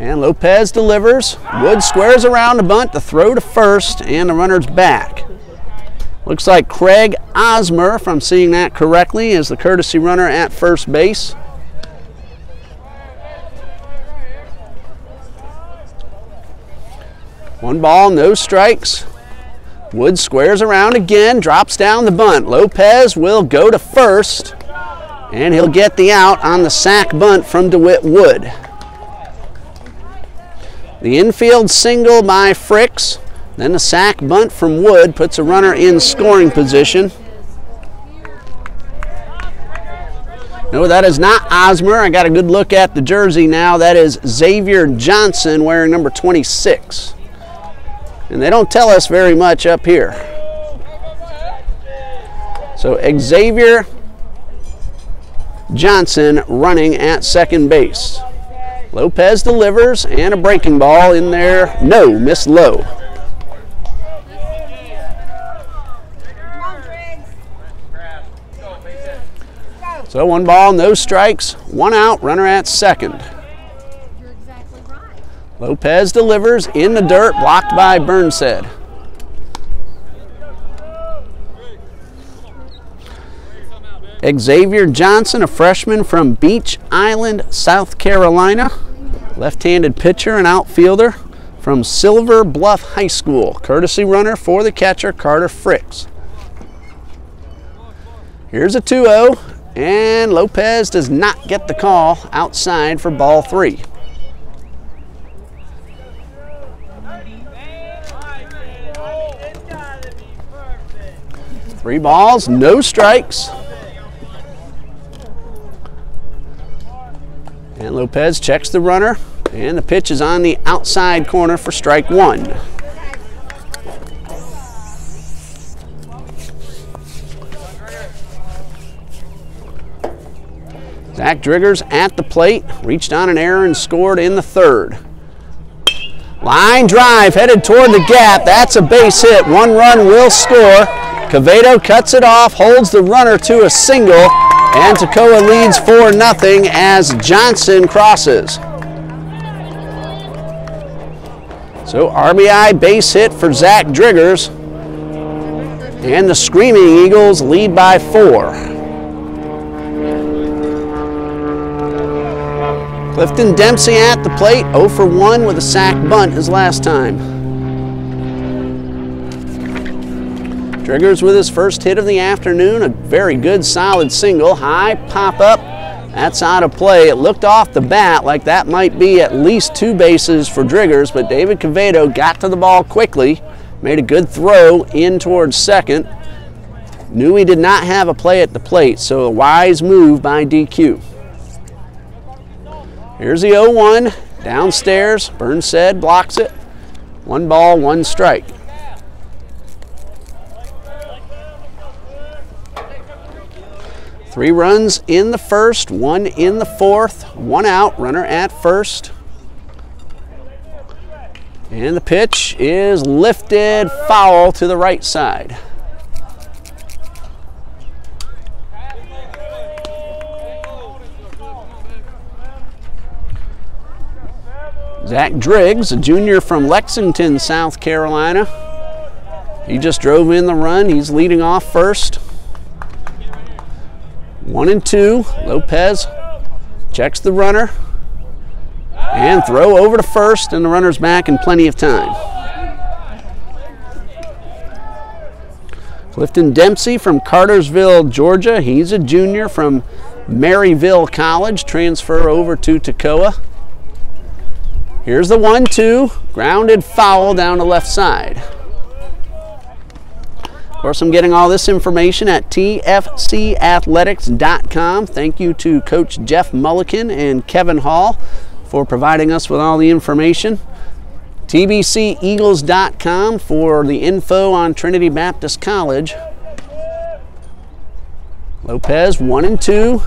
And Lopes delivers. Wood squares around the bunt, the throw to first, and the runner's back. Looks like Craig Osmer, if I'm seeing that correctly, is the courtesy runner at first base. One ball, no strikes. Wood squares around again, drops down the bunt. Lopes will go to first, and he'll get the out on the sac bunt from DeWitt Wood. The infield single by Fricks. Then the sac bunt from Wood puts a runner in scoring position. No, that is not Osmer. I got a good look at the jersey now. That is Xavier Johnson wearing number 26. And they don't tell us very much up here. So Xavier Johnson running at second base. Lopes delivers, and a breaking ball in there. No, missed low. So 1 ball, no strikes, 1 out, runner at second. You're exactly right. Lopes delivers in the dirt, blocked by Burnshead. Xavier Johnson, a freshman from Beach Island, South Carolina. Left-handed pitcher and outfielder from Silver Bluff High School. Courtesy runner for the catcher, Carter Fricks. Here's a 2-0. And Lopes does not get the call outside for ball 3. Three balls, no strikes. And Lopes checks the runner, and the pitch is on the outside corner for strike 1. Zach Driggers at the plate, reached on an error and scored in the third. Line drive headed toward the gap. That's a base hit. 1 run will score. Covino cuts it off, holds the runner to a single, and Toccoa leads 4-0 as Johnson crosses. So RBI base hit for Zach Driggers, and the Screaming Eagles lead by 4. Clifton Dempsey at the plate, 0 for 1 with a sac bunt his last time. Driggers with his first hit of the afternoon, a very good solid single, high pop up, that's out of play. It looked off the bat like that might be at least 2 bases for Driggers, but David Covino got to the ball quickly, made a good throw in towards second. Knew he did not have a play at the plate, so a wise move by DQ. Here's the 0-1, downstairs, Burnside blocks it. 1 ball, 1 strike. Three runs in the first, 1 in the fourth, 1 out, runner at first. And the pitch is lifted foul to the right side. Zach Driggs, a junior from Lexington, South Carolina. He just drove in the run. He's leading off first. 1-2. Lopes checks the runner and throw over to first, and the runner's back in plenty of time. Clifton Dempsey from Cartersville, Georgia. He's a junior from Maryville College, transfer over to Toccoa. Here's the 1-2, grounded foul down the left side. Of course, I'm getting all this information at tfcathletics.com. Thank you to Coach Jeff Mulliken and Kevin Hall for providing us with all the information. tbceagles.com for the info on Trinity Baptist College. Lopes, 1-2.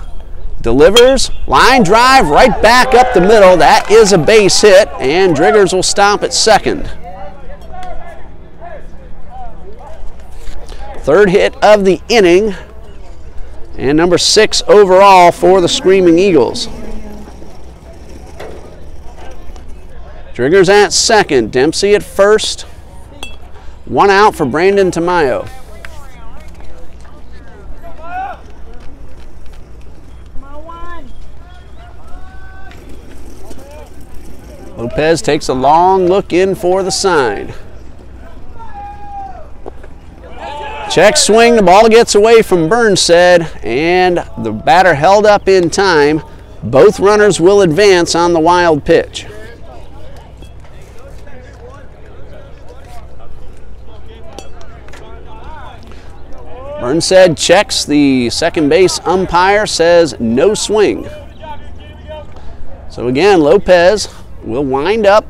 Delivers, line drive right back up the middle. That is a base hit, and Driggers will stop at second. Third hit of the inning, and number 6 overall for the Screaming Eagles. Driggers at second, Dempsey at first. 1 out for Brandon Tamayo. Lopes takes a long look in for the sign. Check swing, the ball gets away from Burnside, and the batter held up in time. Both runners will advance on the wild pitch. Burnside checks, the second base umpire says no swing. So again, Lopes will wind up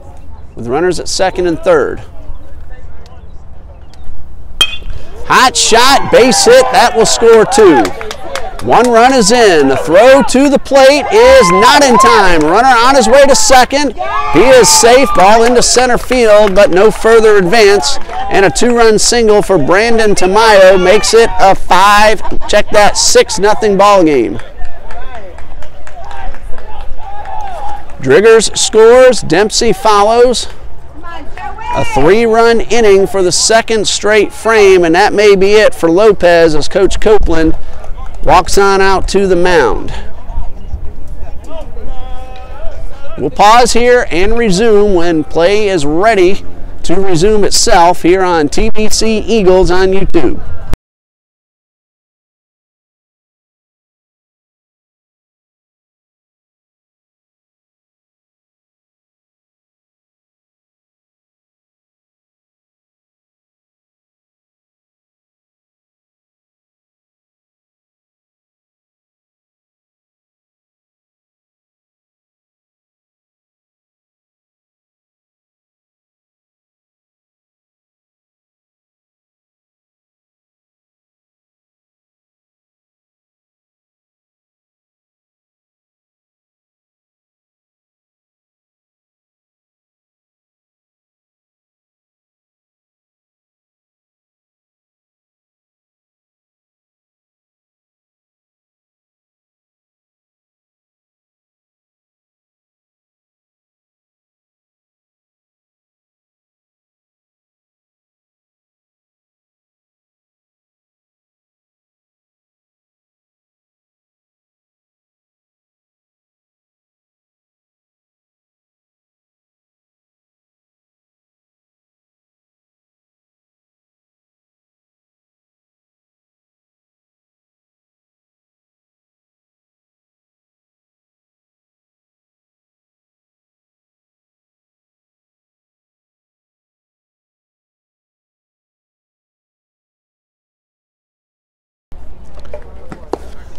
with runners at second and third. Hot shot, base hit, that will score 2. 1 run is in. The throw to the plate is not in time. Runner on his way to second. He is safe, ball into center field, but no further advance. And a 2-run single for Brandon Tamayo makes it a 6-0 ball game. Driggers scores, Dempsey follows. A 3-run inning for the second straight frame, and that may be it for Lopes as Coach Copeland walks on out to the mound. We'll pause here and resume when play is ready to resume itself here on TBC Eagles on YouTube.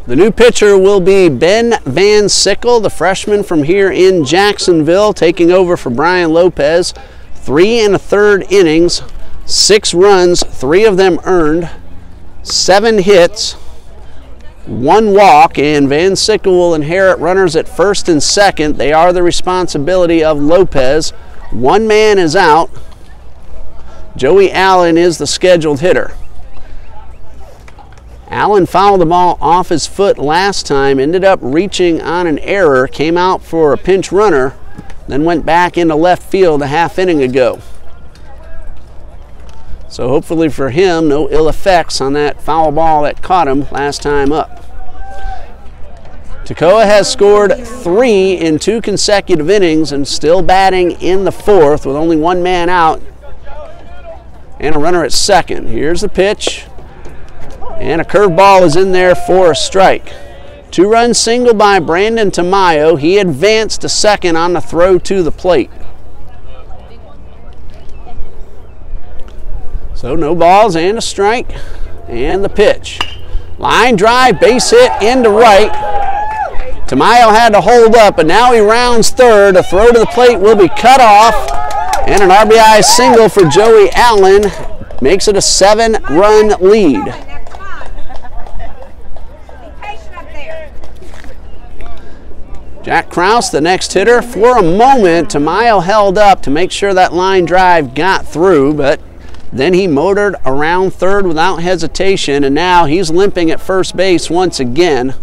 The new pitcher will be Ben Van Sickle, the freshman from here in Jacksonville, taking over for Brian Lopes. 3 1/3 innings, 6 runs, 3 of them earned, 7 hits, 1 walk, and Van Sickle will inherit runners at first and second. They are the responsibility of Lopes. 1 man is out. Joey Allen is the scheduled hitter. Allen fouled the ball off his foot last time, ended up reaching on an error, came out for a pinch runner, then went back into left field a half inning ago. So hopefully for him, no ill effects on that foul ball that caught him last time up. Toccoa has scored 3 in 2 consecutive innings and still batting in the 4th with only 1 man out and a runner at second. Here's the pitch. And a curveball is in there for a strike. 2-run single by Brandon Tamayo. He advanced to second on the throw to the plate. So no balls and a strike. And the pitch. Line drive, base hit into right. Tamayo had to hold up, but now he rounds third. A throw to the plate will be cut off. And an RBI single for Joey Allen makes it a 7-run lead. Jack Krause, the next hitter. For a moment, Tamayo held up to make sure that line drive got through, but then he motored around third without hesitation, and now he's limping at first base once again.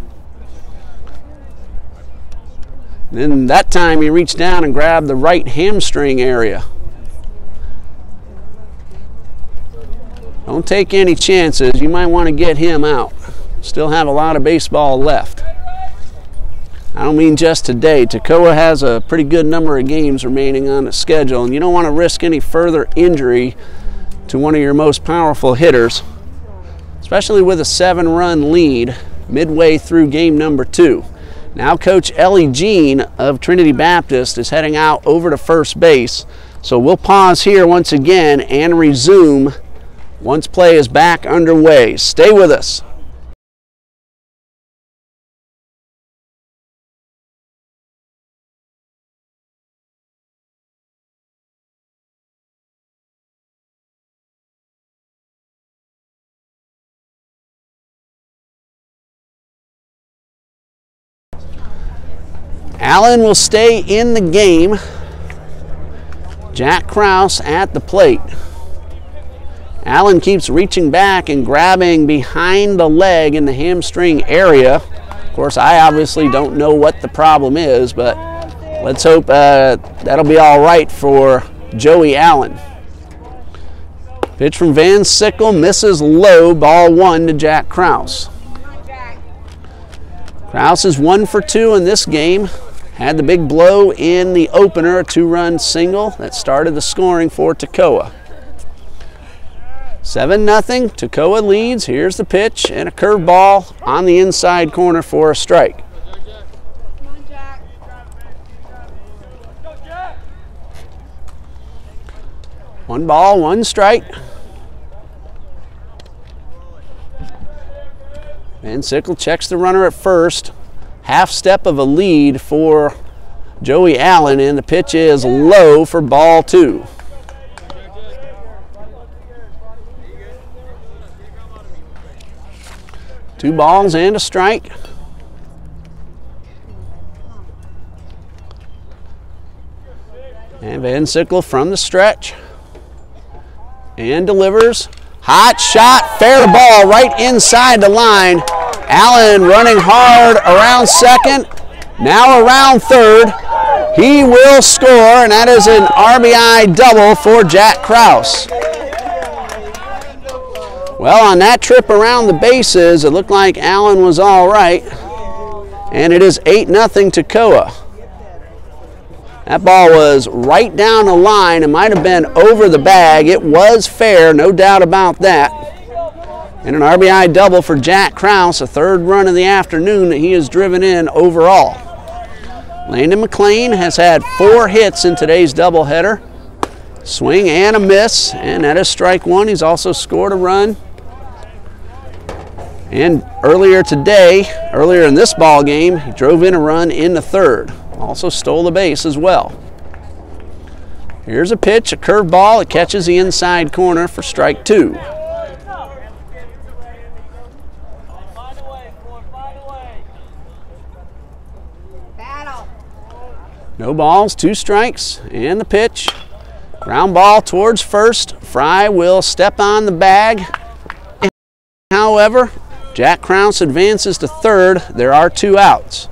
Then that time he reached down and grabbed the right hamstring area. Don't take any chances. You might want to get him out. Still have a lot of baseball left. I don't mean just today. Toccoa has a pretty good number of games remaining on the schedule, and you don't want to risk any further injury to one of your most powerful hitters, especially with a 7-run lead midway through game number 2. Now Coach Ellie Jean of Trinity Baptist is heading out over to first base, so we'll pause here once again and resume once play is back underway. Stay with us. Allen will stay in the game. Jack Krause at the plate. Allen keeps reaching back and grabbing behind the leg in the hamstring area. Of course, I obviously don't know what the problem is, but let's hope that'll be all right for Joey Allen. Pitch from Van Sickle, misses low, ball 1 to Jack Krause. Krause is 1 for 2 in this game. Had the big blow in the opener, a 2-run single that started the scoring for Toccoa. 7-0, Toccoa leads. Here's the pitch and a curveball on the inside corner for a strike. 1 ball, 1 strike. Van Sickle checks the runner at first. Half step of a lead for Joey Allen, and the pitch is low for ball 2. Two balls and a strike. And Van Sickle from the stretch. And delivers. Hot shot, fair to ball, right inside the line. Allen running hard around second, now around third. He will score, and that is an RBI double for Jack Krause. Well, on that trip around the bases, it looked like Allen was all right, and it is 8-0 Toccoa. That ball was right down the line. It might have been over the bag. It was fair, no doubt about that. And an RBI double for Jack Krause, a 3rd run of the afternoon that he has driven in overall. Landon McLean has had 4 hits in today's doubleheader. Swing and a miss, and that is strike 1. He's also scored a run. And earlier in this ball game, he drove in a run in the third. Also stole the base as well. Here's a pitch, a curved ball. It catches the inside corner for strike 2. Battle. No balls, 2 strikes, and the pitch. Ground ball towards first. Fry will step on the bag. However, Jack Krause advances to third. There are 2 outs.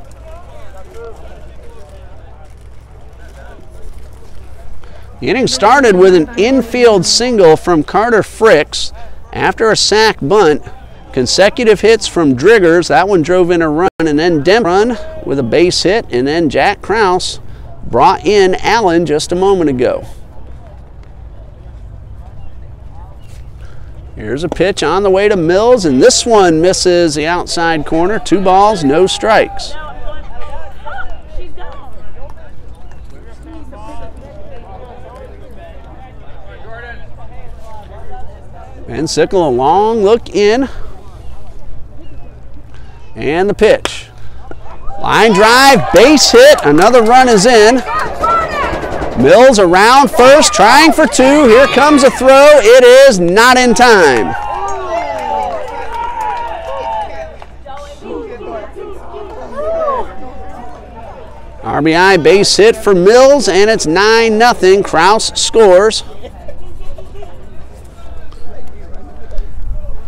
The inning started with an infield single from Carter Fricks after a sac bunt. Consecutive hits from Driggers. That one drove in a run, and then Demp run with a base hit, and then Jack Krause brought in Allen just a moment ago. Here's a pitch on the way to Mills, and this one misses the outside corner. 2 balls, no strikes. Van Sickle, a long look in. And the pitch. Line drive, base hit, another run is in. Mills around first, trying for 2. Here comes a throw. It is not in time. RBI base hit for Mills, and it's 9-0. Krause scores.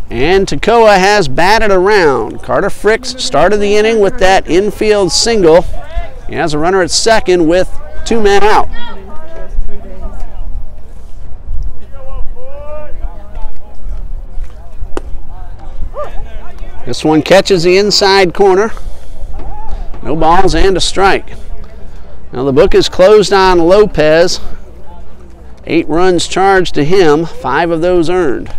And Toccoa has batted around. Carter Fricks started the inning with that infield single. He has a runner at second with 2 men out. This one catches the inside corner. No balls and a strike. Now the book is closed on Lopes. 8 runs charged to him, 5 of those earned.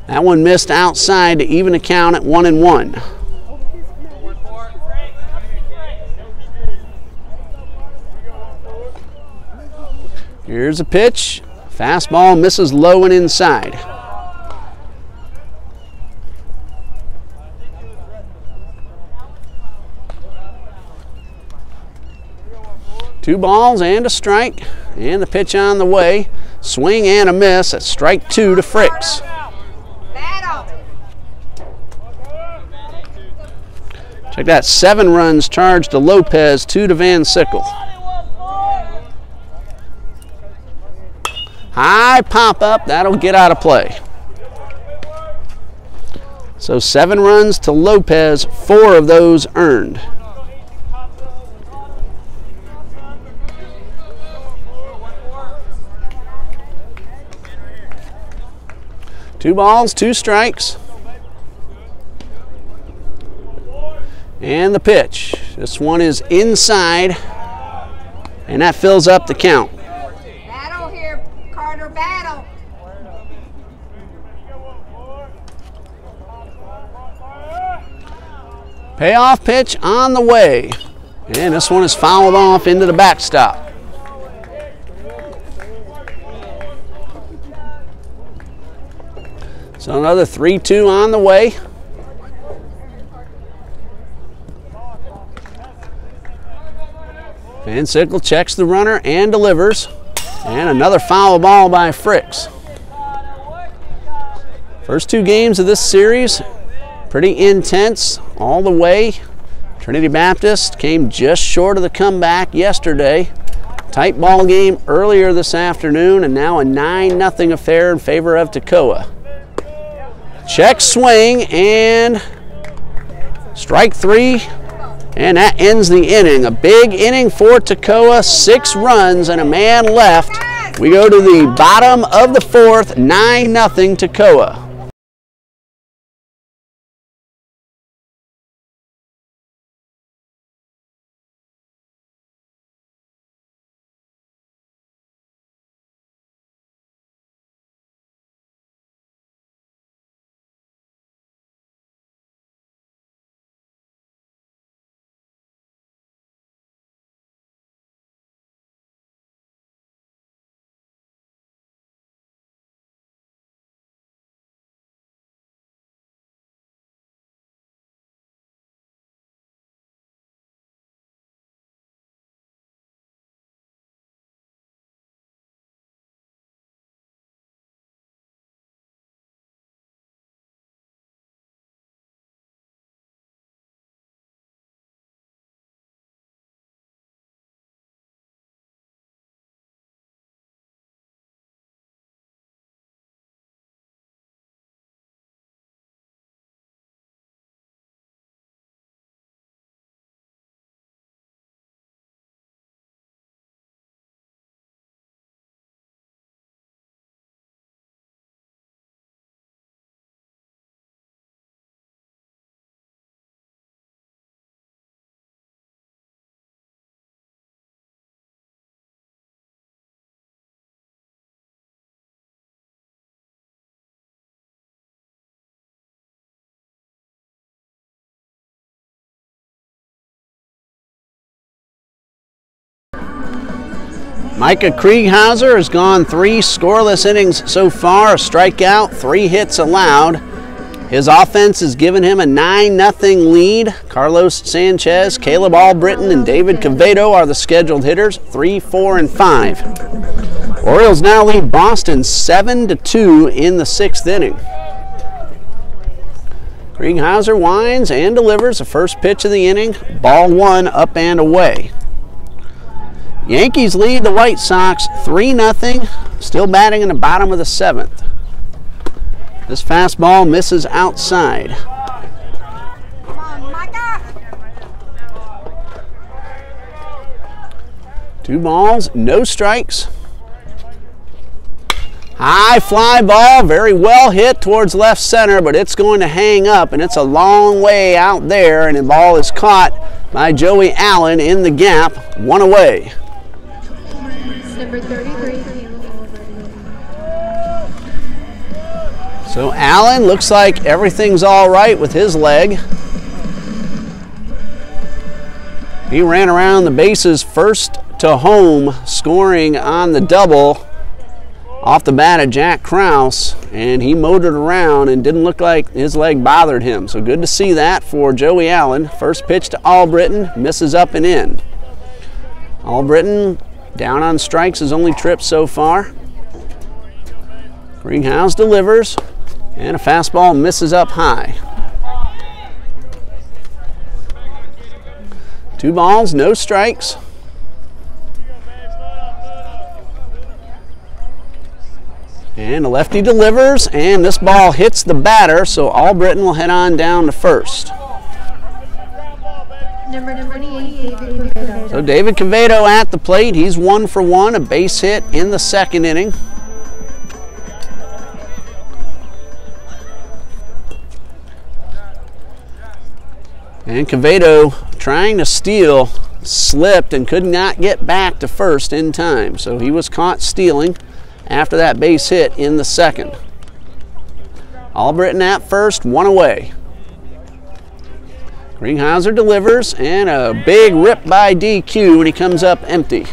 That one missed outside to even the count at 1-1. Here's a pitch. Fastball misses low and inside. Two balls and a strike, and the pitch on the way. Swing and a miss at strike 2 to Fricks. Check that, 7 runs charged to Lopes, 2 to Van Sickle. High pop up, that'll get out of play. So 7 runs to Lopes, 4 of those earned. Two balls, 2 strikes. And the pitch. This one is inside, and that fills up the count. Battle here, Carter, battle. Payoff pitch on the way. And this one is fouled off into the backstop. So another 3-2 on the way. Van Sickle checks the runner and delivers. And another foul ball by Fricks. First 2 games of this series, pretty intense all the way. Trinity Baptist came just short of the comeback yesterday. Tight ball game earlier this afternoon, and now a 9-0 affair in favor of Toccoa. Check swing and strike 3. And that ends the inning. A big inning for Toccoa, 6 runs and a man left. We go to the bottom of the 4th, 9-0 Toccoa. Micah Krieghauser has gone 3 scoreless innings so far, a strikeout, 3 hits allowed. His offense has given him a 9-0 lead. Carlos Sanchez, Caleb Albritton, and David Covino are the scheduled hitters, 3, 4, and 5. Orioles now lead Boston 7-2 in the 6th inning. Krieghauser winds and delivers the first pitch of the inning. Ball 1, up and away. Yankees lead the White Sox 3-0, still batting in the bottom of the 7th. This fastball misses outside. Come on, Micah. 2 balls, no strikes. High fly ball, very well hit towards left center, but it's going to hang up, and it's a long way out there, and the ball is caught by Joey Allen in the gap, 1 away. Number 33. So Allen looks like everything's all right with his leg. He ran around the bases first to home, scoring on the double off the bat of Jack Krause, and he motored around and didn't look like his leg bothered him. So good to see that for Joey Allen. First pitch to Albritton, misses up and in. Albritton down on strikes, his only trip so far. Greenhouse delivers, and a fastball misses up high. 2 balls, no strikes. And the lefty delivers, and this ball hits the batter, so Albritton will head on down to first. Number 28, David Covino. So David Covino at the plate. He's 1 for 1, a base hit in the 2nd inning. And Covino, trying to steal, slipped and could not get back to first in time, so he was caught stealing after that base hit in the 2nd. Albritton at first, 1 away. Greenhauser delivers, and a big rip by DQ, and he comes up empty.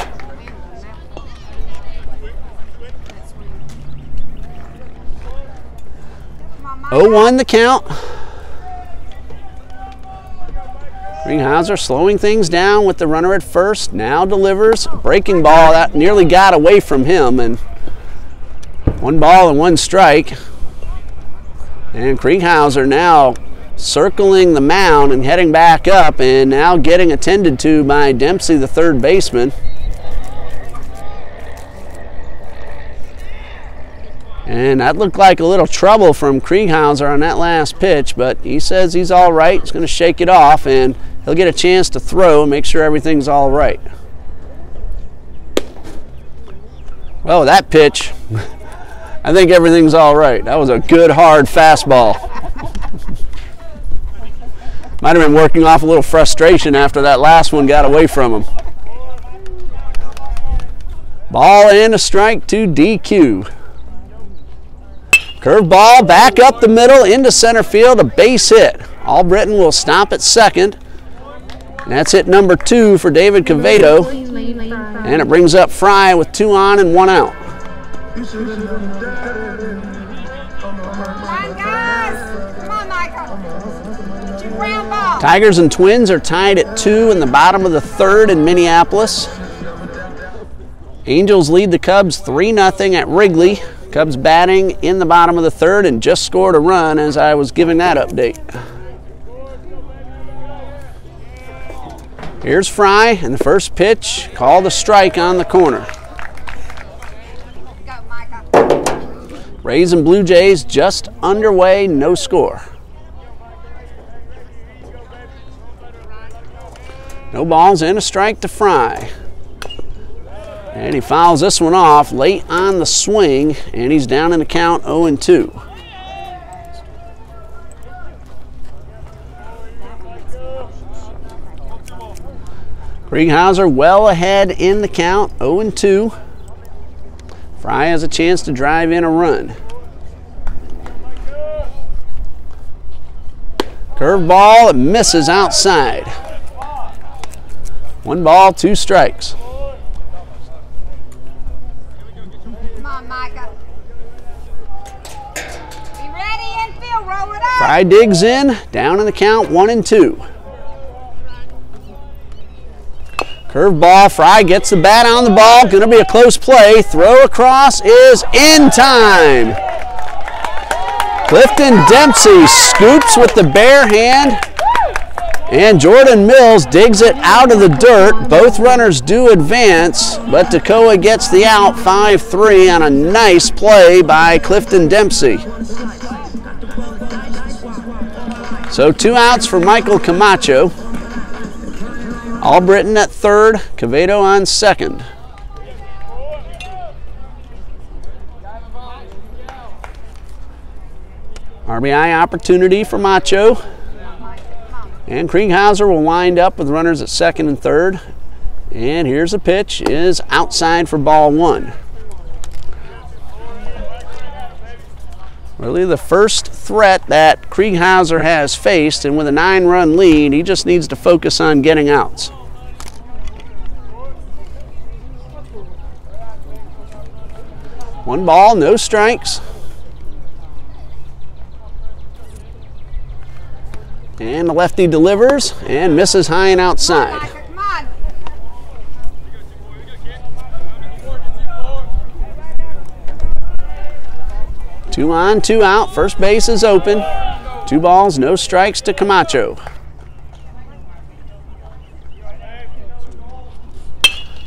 0-1 the count. Greenhauser slowing things down with the runner at first, now delivers. A breaking ball that nearly got away from him, and 1 ball and 1 strike. And Krieghauser now circling the mound and heading back up, and now getting attended to by Dempsey, the 3rd baseman. And that looked like a little trouble from Krieghauser on that last pitch, but he says he's all right. He's going to shake it off, and he'll get a chance to throw and make sure everything's all right. Well, that pitch, I think everything's all right. That was a good, hard fastball. Might have been working off a little frustration after that last one got away from him. Ball and a strike to DQ. Curveball back up the middle into center field, a base hit. Albritton will stop at second. And that's hit number 2 for David Covino. And it brings up Fry with 2 on and 1 out. Come on, guys. Come on, Michael. 2 ground balls. Tigers and Twins are tied at 2 in the bottom of the 3rd in Minneapolis. Angels lead the Cubs 3-0 at Wrigley. Cubs batting in the bottom of the 3rd and just scored a run as I was giving that update. Here's Fry, and the first pitch called a strike on the corner. Go, Micah. Rays and Blue Jays just underway, no score. No balls and a strike to Fry. And he fouls this one off late on the swing, and he's down in the count 0-2. Krieghauser well ahead in the count, 0-2. Fry has a chance to drive in a run. Curveball, it misses outside. 1 ball, 2 strikes. roll it up. Fry digs in, down in the count, 1-2. Curve ball, Fry gets the bat on the ball, gonna be a close play. Throw across is in time. Clifton Dempsey scoops with the bare hand, and Jordan Mills digs it out of the dirt. Both runners do advance, but Toccoa gets the out, 5-3 on a nice play by Clifton Dempsey. So 2 outs for Michael Camacho. Albritton at third, Covino on second. RBI opportunity for Macho. And Krieghauser will wind up with runners at second and third. And here's a pitch, is outside for ball 1. Really the first threat that Krieghauser has faced, and with a 9-run lead, he just needs to focus on getting outs. One ball, no strikes. And the lefty delivers and misses high and outside. Come on. 2 on, 2 out. First base is open. 2 balls, no strikes to Camacho.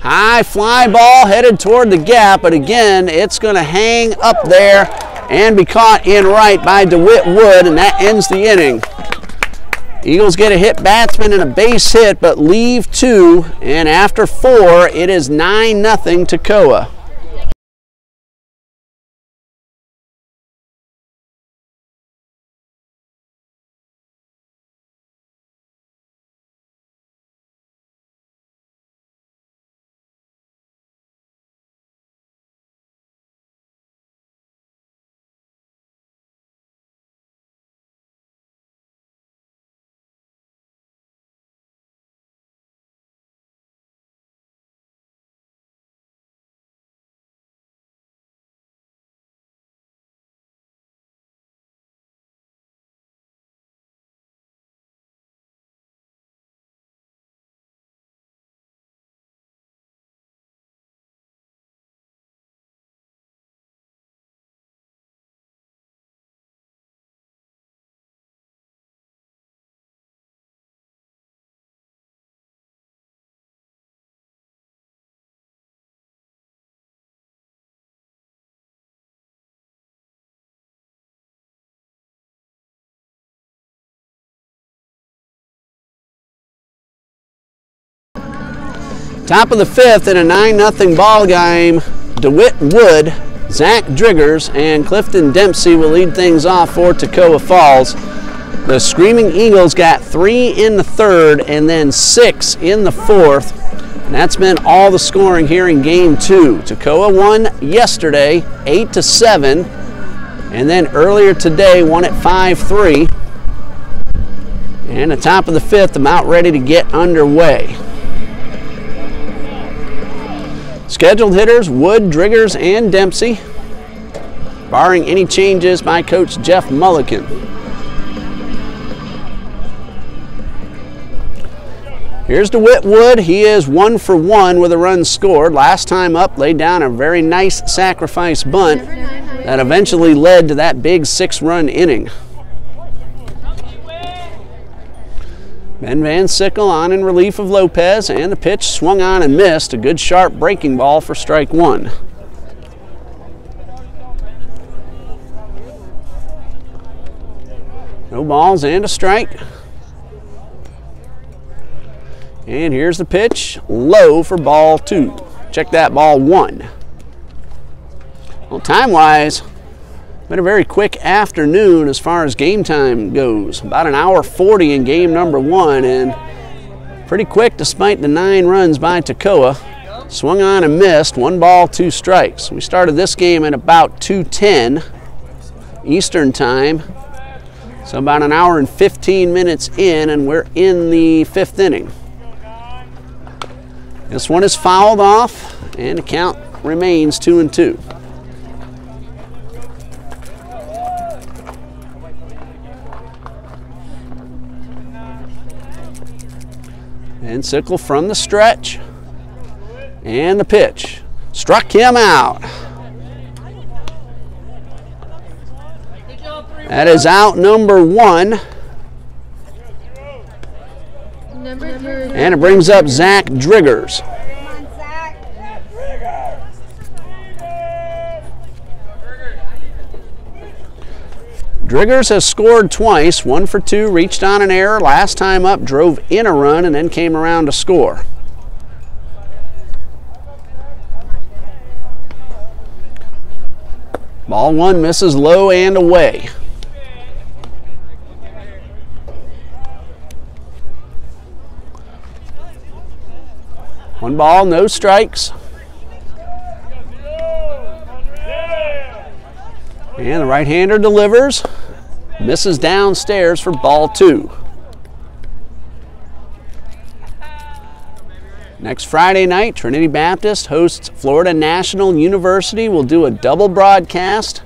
High fly ball headed toward the gap, but again, it's going to hang up there and be caught in right by DeWitt Wood, and that ends the inning. Eagles get a hit batsman and a base hit, but leave 2, and after 4, it is 9-0 Toccoa. Top of the 5th in a 9-0 ball game. DeWitt Wood, Zach Driggers, and Clifton Dempsey will lead things off for Toccoa Falls. The Screaming Eagles got 3 in the 3rd and then 6 in the 4th. And that's been all the scoring here in Game 2. Toccoa won yesterday 8-7, and then earlier today won at 5-3. And the top of the 5th about ready to get underway. Scheduled hitters, Wood, Driggers, and Dempsey, barring any changes by Coach Jeff Mulliken. Here's DeWitt Wood. He is 1 for 1 with a run scored. Last time up, laid down a very nice sacrifice bunt that eventually led to that big 6-run inning. Ben Van Sickle on in relief of Lopez, and the pitch swung on and missed. A good sharp breaking ball for strike 1. No balls and a strike. And here's the pitch, low for ball 2. Check that, ball 1. Well, time-wise, been a very quick afternoon as far as game time goes. About an hour 40 in game number 1, and pretty quick despite the 9 runs by Toccoa. Swung on and missed, 1 ball, 2 strikes. We started this game at about 2:10 Eastern time. So about an hour and 15 minutes in, and we're in the 5th inning. This one is fouled off, and the count remains 2-2. And Sickle from the stretch. And the pitch. Struck him out. That is out number 1. And it brings up Zach Driggers. Driggers has scored twice, 1 for 2, reached on an error. Last time up, drove in a run and then came around to score. Ball 1 misses low and away. One ball, no strikes. And the right-hander delivers. Misses downstairs for ball 2. Next Friday night, Trinity Baptist hosts Florida National University. We'll do a double broadcast,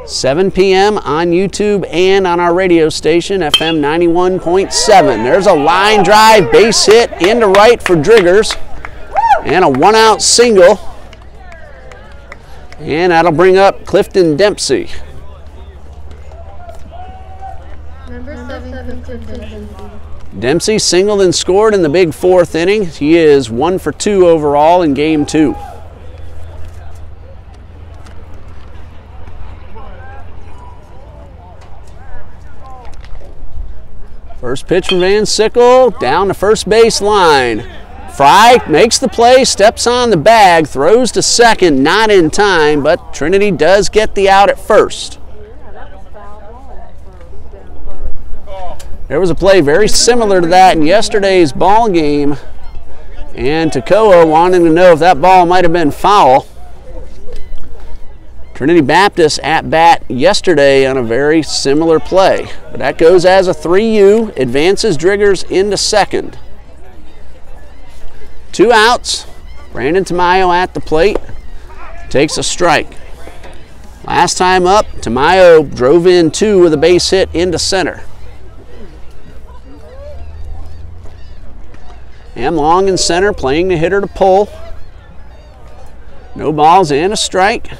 7 p.m. on YouTube and on our radio station, FM 91.7. There's a line drive, base hit into right for Driggers, and a 1-out single. And that'll bring up Clifton Dempsey. Dempsey singled and scored in the big 4th inning. He is 1 for 2 overall in game 2. First pitch from Van Sickle, down the first base line. Fry makes the play, steps on the bag, throws to second, not in time, but Trinity does get the out at first. There was a play very similar to that in yesterday's ball game, and Toccoa wanting to know if that ball might have been foul. Trinity Baptist at bat yesterday on a very similar play. But that goes as a 3U, advances Driggers into second. 2 outs, Brandon Tamayo at the plate, takes a strike. Last time up, Tamayo drove in 2 with a base hit into center. And long in center, playing the hitter to pull. No balls and a strike.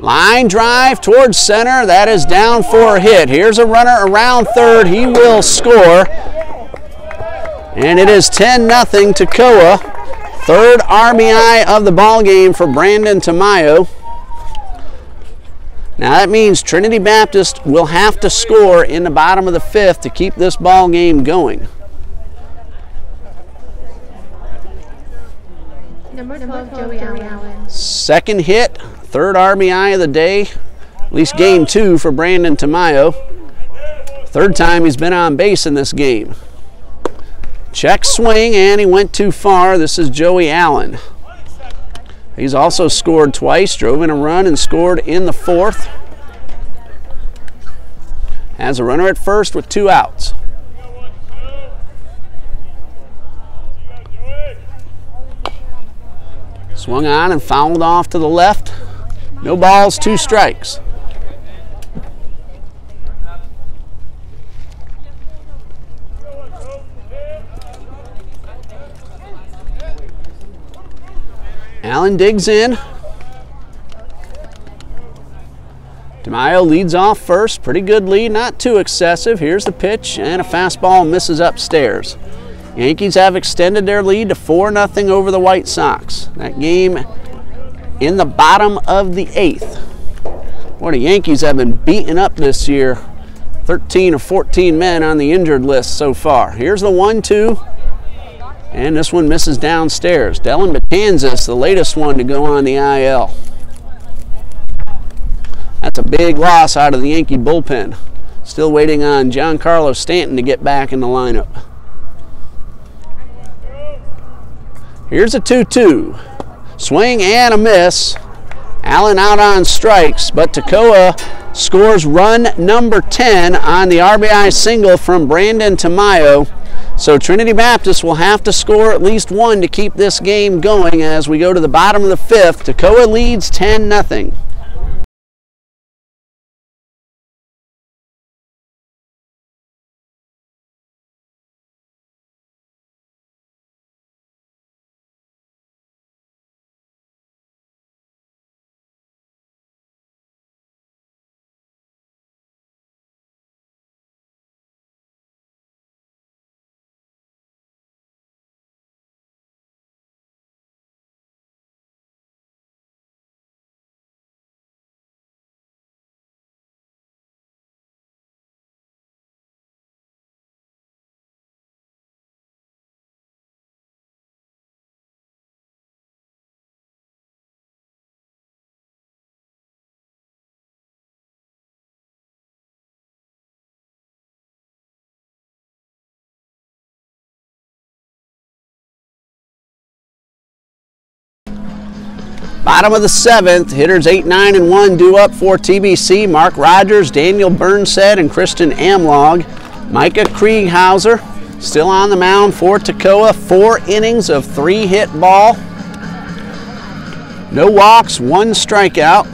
Line drive towards center, that is down for a hit. Here's a runner around third, he will score. And it is 10-0 Toccoa. 3rd RBI of the ball game for Brandon Tamayo. Now that means Trinity Baptist will have to score in the bottom of the 5th to keep this ball game going. Number 12, Joey Allen. 2nd hit, 3rd RBI of the day, at least game 2 for Brandon Tamayo. 3rd time he's been on base in this game. Check swing, and he went too far. This is Joey Allen. He's also scored twice, drove in a run and scored in the 4th. Has a runner at first with 2 outs. Swung on and fouled off to the left. No balls, 2 strikes. Allen digs in. Tamayo leads off first. Pretty good lead, not too excessive. Here's the pitch, and a fastball misses upstairs. Yankees have extended their lead to 4-0 over the White Sox. That game in the bottom of the 8th. Boy, the Yankees have been beaten up this year. 13 or 14 men on the injured list so far. Here's the 1-2. And this one misses downstairs. Dylan Betanzas, the latest one to go on the IL. That's a big loss out of the Yankee bullpen. Still waiting on Giancarlo Stanton to get back in the lineup. Here's a 2-2. Swing and a miss. Allen out on strikes, but Toccoa scores run number 10 on the RBI single from Brandon Tamayo. So Trinity Baptist will have to score at least 1 to keep this game going as we go to the bottom of the 5th. Toccoa leads 10-0. Bottom of the 7th, hitters 8, 9, and 1 due up for TBC. Mark Rogers, Daniel Burnsett, and Christian Amlog. Micah Krieghauser still on the mound for Toccoa. 4 innings of 3 hit ball. No walks, 1 strikeout.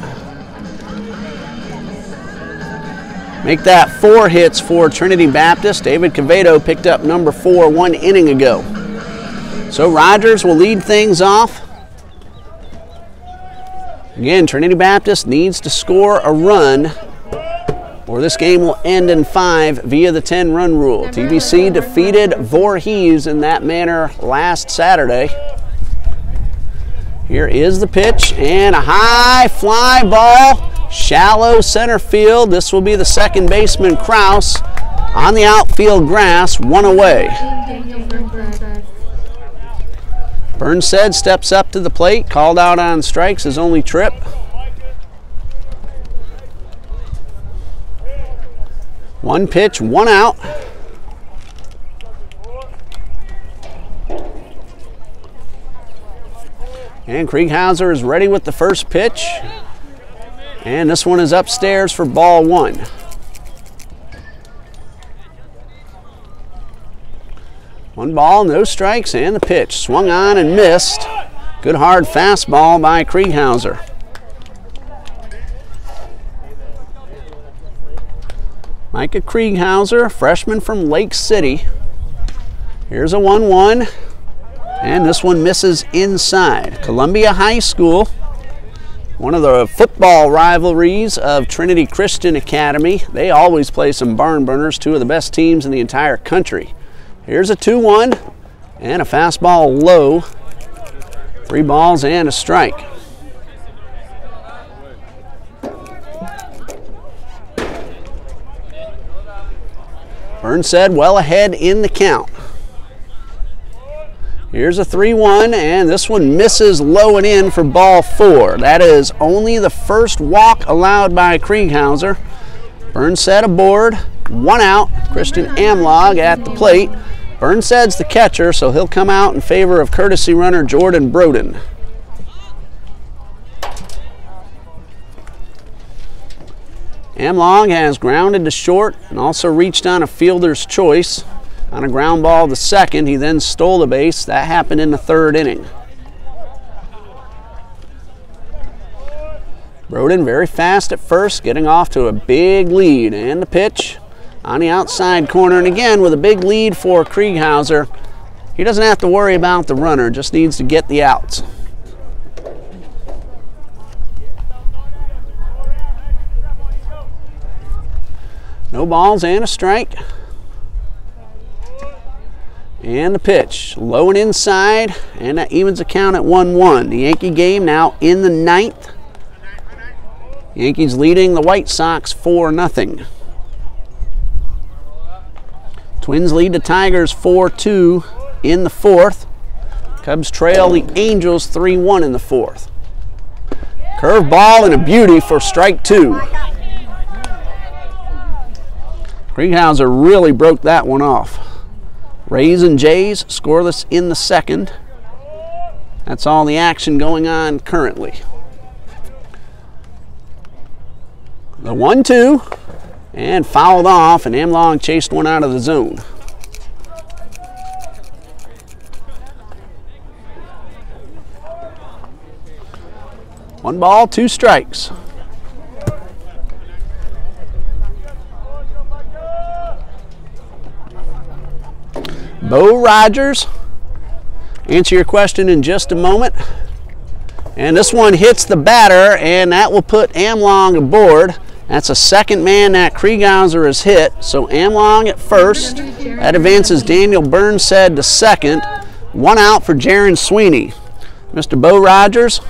Make that 4 hits for Trinity Baptist. David Covino picked up number 4 1 inning ago. So Rogers will lead things off. Again, Trinity Baptist needs to score a run or this game will end in 5 via the 10-run rule. TBC defeated Voorhees in that manner last Saturday. Here is the pitch and a high fly ball, shallow center field. This will be the second baseman Kraus on the outfield grass, 1 away. Burnsett steps up to the plate, called out on strikes, his only trip. One pitch, 1 out. And Krieghauser is ready with the first pitch. And this one is upstairs for ball 1. One ball, no strikes, and the pitch. Swung on and missed. Good hard fastball by Krieghauser. Micah Krieghauser, freshman from Lake City. Here's a 1-1, and this one misses inside. Columbia High School, one of the football rivalries of Trinity Christian Academy. They always play some barn burners, 2 of the best teams in the entire country. Here's a 2-1 and a fastball low. 3 balls and a strike. Burnsett well ahead in the count. Here's a 3-1 and this one misses low and in for ball 4. That is only the first walk allowed by Krieghauser. Burnsett aboard, 1 out. Christian Amlog at the plate. Burnsett's the catcher, so he'll come out in favor of courtesy runner Jordan Broden. Amlog has grounded to short and also reached on a fielder's choice. On a ground ball to second, he then stole the base. That happened in the 3rd inning. Broden very fast at first, getting off to a big lead. And the pitch on the outside corner, and again with a big lead for Krieghauser. He doesn't have to worry about the runner, just needs to get the outs. No balls and a strike. And the pitch, low and inside, and that evens the count at 1-1. The Yankee game now in the 9th. Yankees leading the White Sox 4-0. Twins lead the Tigers 4-2 in the 4th. Cubs trail the Angels 3-1 in the 4th. Curve ball and a beauty for strike 2. Krieghauser really broke that one off. Rays and Jays scoreless in the 2nd. That's all the action going on currently. The 1-2. And fouled off, and Amlog chased one out of the zone. One ball, 2 strikes. Bo Rogers, answer your question in just a moment. And this one hits the batter, and that will put Amlog aboard. That's a second man that Krieghauser has hit. So Amlog at first. That advances Daniel Burnsett to second. 1 out for Jaron Sweeney. Mr. Bo Rogers,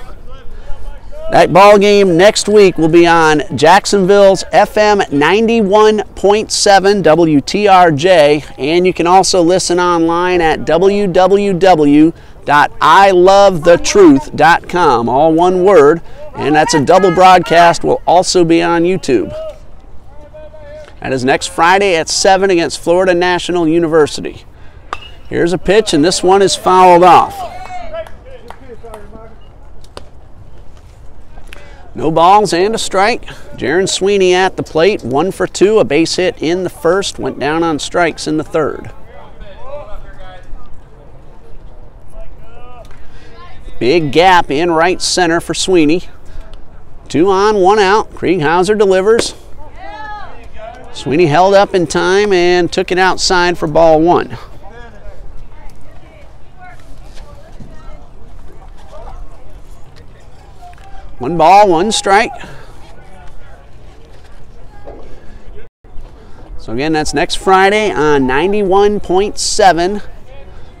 that ball game next week will be on Jacksonville's FM 91.7 WTRJ. And you can also listen online at www.ilovethetruth.com. All one word. And that's a double broadcast, will also be on YouTube. That is next Friday at 7 against Florida National University. Here's a pitch, and this one is fouled off. No balls and a strike. Jaron Sweeney at the plate, 1 for 2, a base hit in the first, went down on strikes in the third. Big gap in right center for Sweeney. 2 on, 1 out. Krieghauser delivers. Sweeney held up in time and took it outside for ball 1. One ball, 1 strike. So again, that's next Friday on 91.7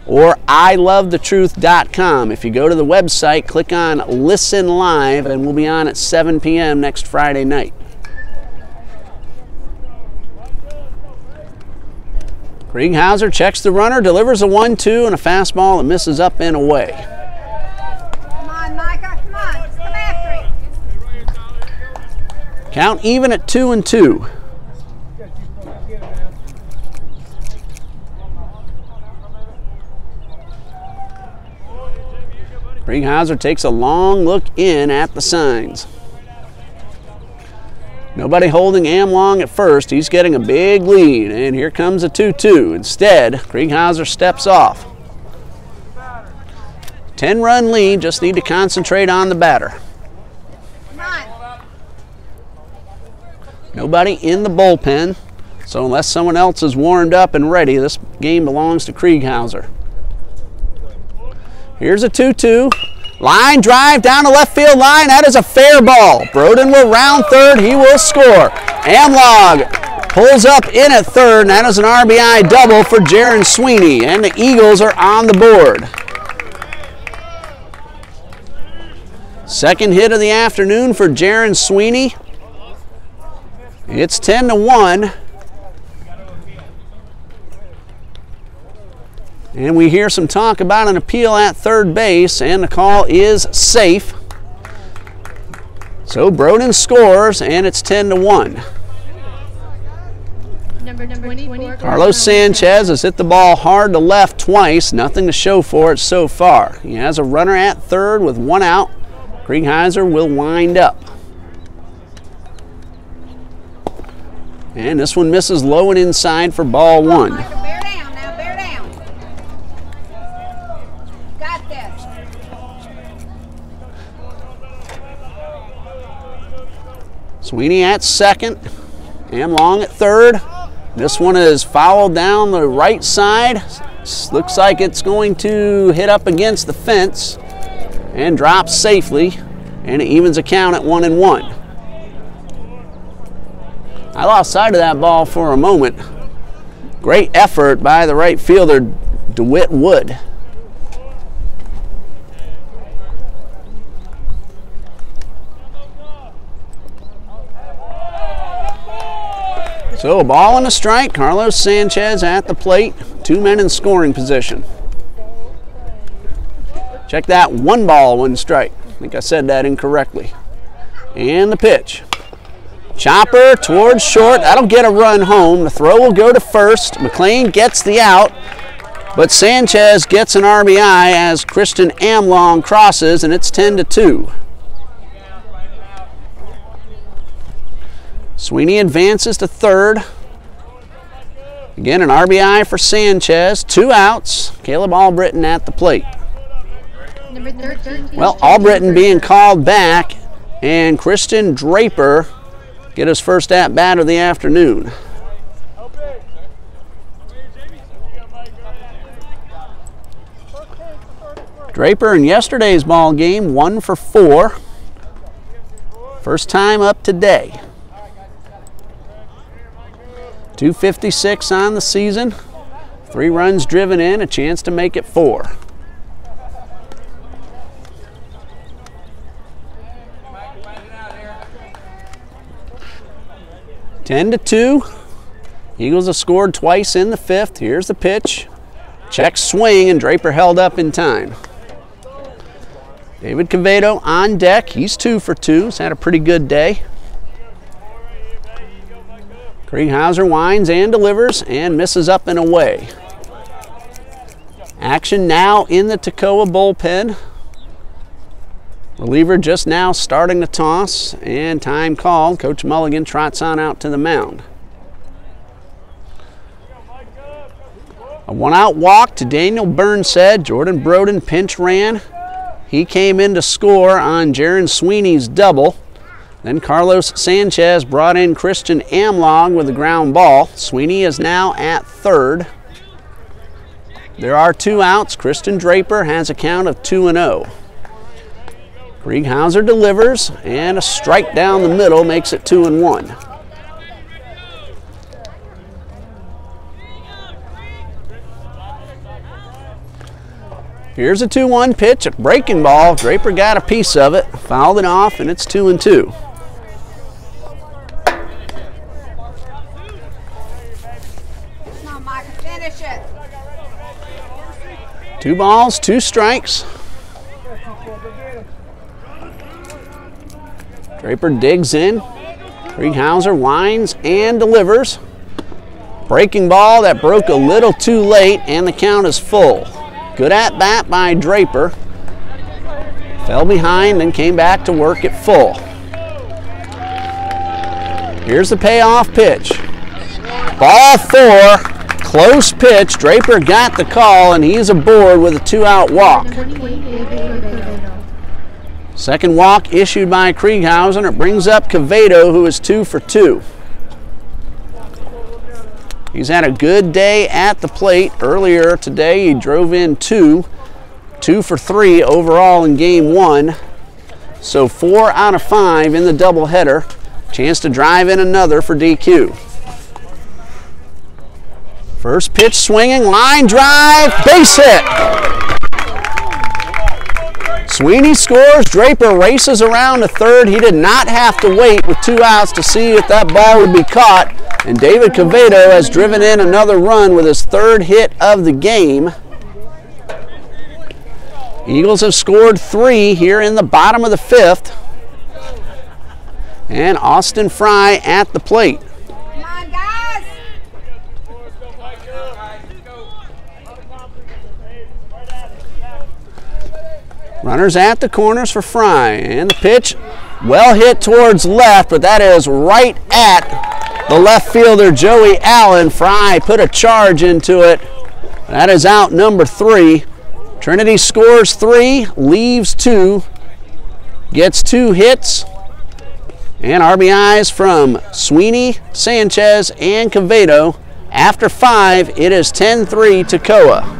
or ilovethetruth.com. If you go to the website, click on Listen Live, and we'll be on at 7 p.m. next Friday night. Krieghauser checks the runner, delivers a 1-2 and a fastball that misses up and away. Come on, Micah, come on. Come after it. Count even at 2-2. Krieghauser takes a long look in at the signs. Nobody holding Amlong at first. He's getting a big lead, and here comes a 2-2. Instead, Krieghauser steps off. 10-run lead, just need to concentrate on the batter. Come on. Nobody in the bullpen, so unless someone else is warmed up and ready, this game belongs to Krieghauser. Here's a 2-2. Line drive down the left field line. That is a fair ball. Broden will round third. He will score. Amlong pulls up in at third, and that is an RBI double for Jaron Sweeney, and the Eagles are on the board. Second hit of the afternoon for Jaron Sweeney. It's 10-1. And we hear some talk about an appeal at third base, and the call is safe. So Broden scores, and it's 10-1. Number 24. Carlos Sanchez has hit the ball hard to left twice, nothing to show for it so far. He has a runner at third with 1 out. Krieghauser will wind up. And this one misses low and inside for ball 1. Micah, bear down now, bear down. Got this. Sweeney at second, Amlong at third. This one is fouled down the right side. Looks like it's going to hit up against the fence and drops safely, and it evens a count at 1-1. I lost sight of that ball for a moment. Great effort by the right fielder, DeWitt Wood. So a ball and a strike. Carlos Sanchez at the plate. 2 men in scoring position. Check that, 1 ball, 1 strike. I think I said that incorrectly. And the pitch. Chopper towards short. That'll get a run home. The throw will go to first. McLean gets the out, but Sanchez gets an RBI as Christian Amlong crosses, and it's 10-2. Sweeney advances to third. Again, an RBI for Sanchez. 2 outs. Caleb Albritton at the plate. Number 13. Well, Albritton being called back, and Christian Draper get his first at-bat of the afternoon. Draper in yesterday's ball game, 1 for 4. First time up today. 256 on the season. 3 runs driven in, a chance to make it 4. Ten to 2. Eagles have scored twice in the 5th. Here's the pitch. Check swing, and Draper held up in time. David Covino on deck. He's 2 for 2. He's had a pretty good day. Krieghauser winds and delivers and misses up and away. Action now in the Toccoa bullpen. Reliever just now starting to toss, and time called. Coach Mulligan trots on out to the mound. A one-out walk to Daniel Burnshead. Jordan Broden pinch ran. He came in to score on Jaron Sweeney's double. Then Carlos Sanchez brought in Christian Amlong with a ground ball. Sweeney is now at third. There are 2 outs. Kristen Draper has a count of 2-0. Krieghauser delivers, and a strike down the middle makes it 2-1. Here's a 2-1 pitch, a breaking ball. Draper got a piece of it, fouled it off, and it's 2-2. Come on, Micah, finish it. 2 balls, 2 strikes. Draper digs in. Krieghauser winds and delivers. Breaking ball that broke a little too late, and the count is full. Good at bat by Draper. Fell behind and came back to work it full. Here's the payoff pitch. Ball 4. Close pitch. Draper got the call, and he's aboard with a 2-out walk. Second walk issued by Krieghausen. It brings up Covino, who is 2 for 2. He's had a good day at the plate. Earlier today, he drove in 2 for 3 overall in game 1. So 4 out of 5 in the doubleheader. Chance to drive in another for DQ. First pitch swinging, line drive, base hit. Sweeney scores. Draper races around to third. He did not have to wait with 2 outs to see if that ball would be caught. And David Covino has driven in another run with his 3rd hit of the game. Eagles have scored 3 here in the bottom of the 5th. And Austin Fry at the plate. Come on, guys. Runners at the corners for Fry. And the pitch, well hit towards left, but that is right at the left fielder, Joey Allen. Fry put a charge into it. That is out number 3. Trinity scores 3, leaves 2, gets 2 hits, and RBIs from Sweeney, Sanchez, and Covino. After 5, it is 10-3 Toccoa.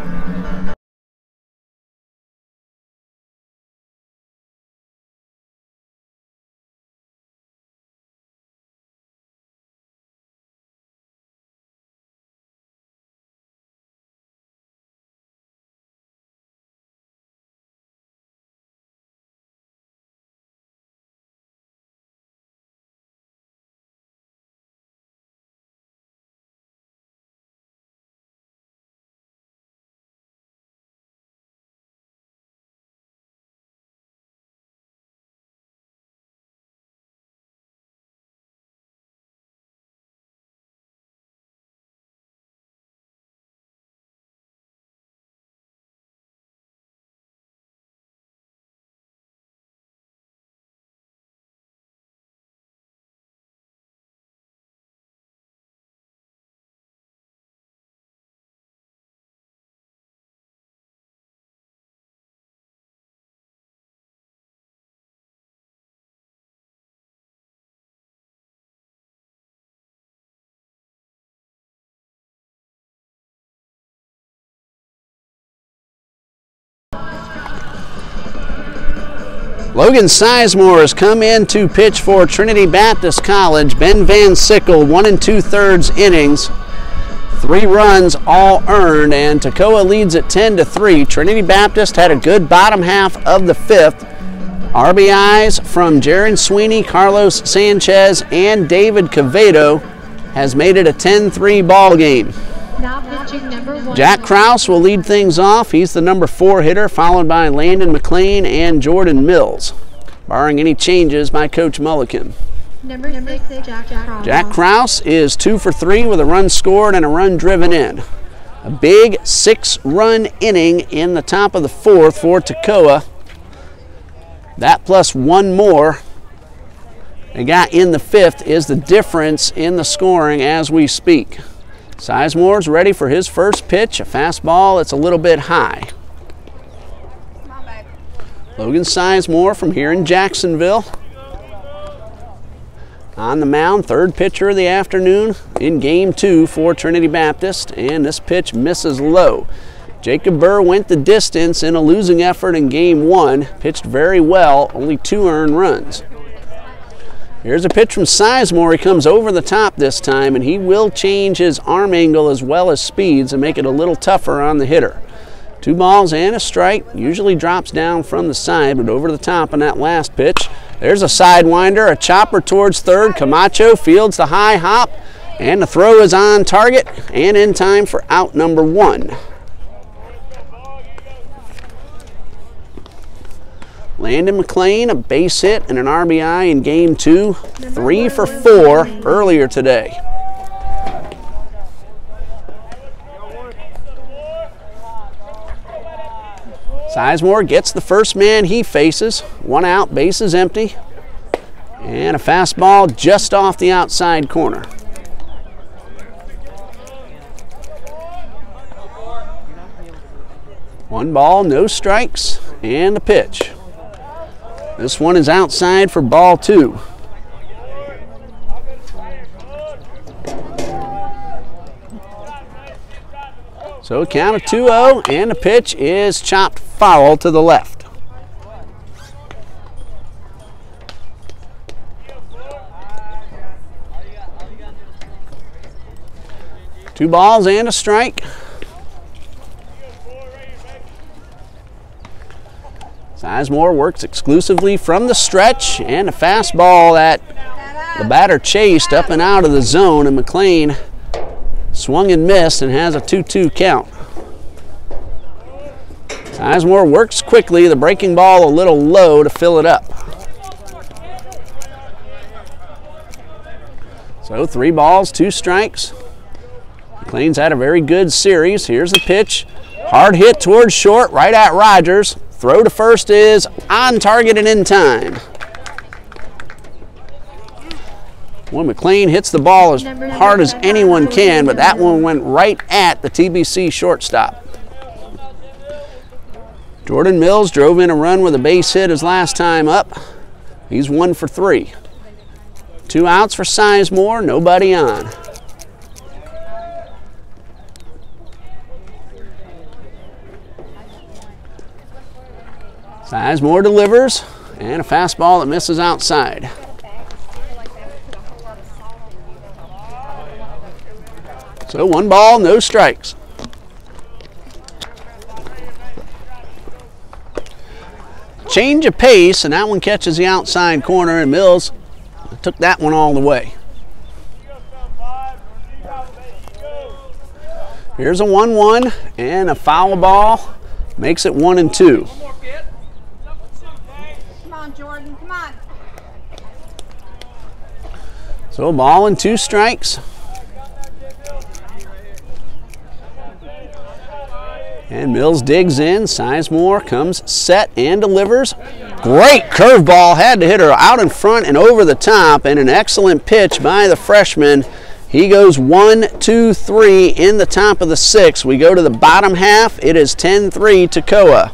Logan Sizemore has come in to pitch for Trinity Baptist College. Ben Van Sickle, 1 2/3 innings, 3 runs all earned, and Toccoa leads at 10-3. Trinity Baptist had a good bottom half of the 5th. RBIs from Jaron Sweeney, Carlos Sanchez, and David Covino has made it a 10-3 ball game. Now pitching number 1. Jack Krause will lead things off. He's the number 4 hitter, followed by Landon McLean and Jordan Mills, barring any changes by Coach Mulligan. Number 6, Jack Krause. Jack Krause is 2 for 3 with a run scored and a run driven in. A big 6-run inning in the top of the 4th for Toccoa. That plus one more they got in the fifth is the difference in the scoring as we speak. Sizemore's ready for his first pitch, a fastball. It's a little bit high. Logan Sizemore from here in Jacksonville. On the mound, third pitcher of the afternoon in game 2 for Trinity Baptist, and this pitch misses low. Jacob Burr went the distance in a losing effort in game 1, pitched very well, only 2 earned runs. Here's a pitch from Sizemore. He comes over the top this time, and he will change his arm angle as well as speeds and make it a little tougher on the hitter. 2 balls and a strike. Usually drops down from the side, but over the top on that last pitch. There's a sidewinder, a chopper towards third. Camacho fields the high hop, and the throw is on target and in time for out number 1. Landon McLean, a base hit and an RBI in game 2, 3 for 4 earlier today. Sizemore gets the first man he faces. 1 out, bases empty, and a fastball just off the outside corner. One ball, no strikes, and a pitch. This one is outside for ball 2. So a count of 2-0, and the pitch is chopped foul to the left. Two balls and a strike. Sizemore works exclusively from the stretch, and a fastball that the batter chased up and out of the zone, and McLean swung and missed and has a 2-2 count. Sizemore works quickly, the breaking ball a little low to fill it up. So 3 balls, 2 strikes. McLean's had a very good series. Here's the pitch. Hard hit towards short, right at Rogers. Throw to first is on target and in time. When McLean hits the ball as hard as anyone can, but that one went right at the TBC shortstop. Jordan Mills drove in a run with a base hit his last time up. He's 1 for 3. 2 outs for Sizemore, nobody on. Sizemore delivers, and a fastball that misses outside. So 1 ball, no strikes. Change of pace, and that one catches the outside corner, and Mills took that one all the way. Here's a 1-1, and a foul ball makes it 1-2. Come on, Jordan, come on. So a ball and 2 strikes. And Mills digs in. Sizemore comes set and delivers. Great curveball, had to hit her out in front and over the top, and an excellent pitch by the freshman. He goes 1, 2, 3 in the top of the 6th. We go to the bottom half. It is 10-3 Toccoa.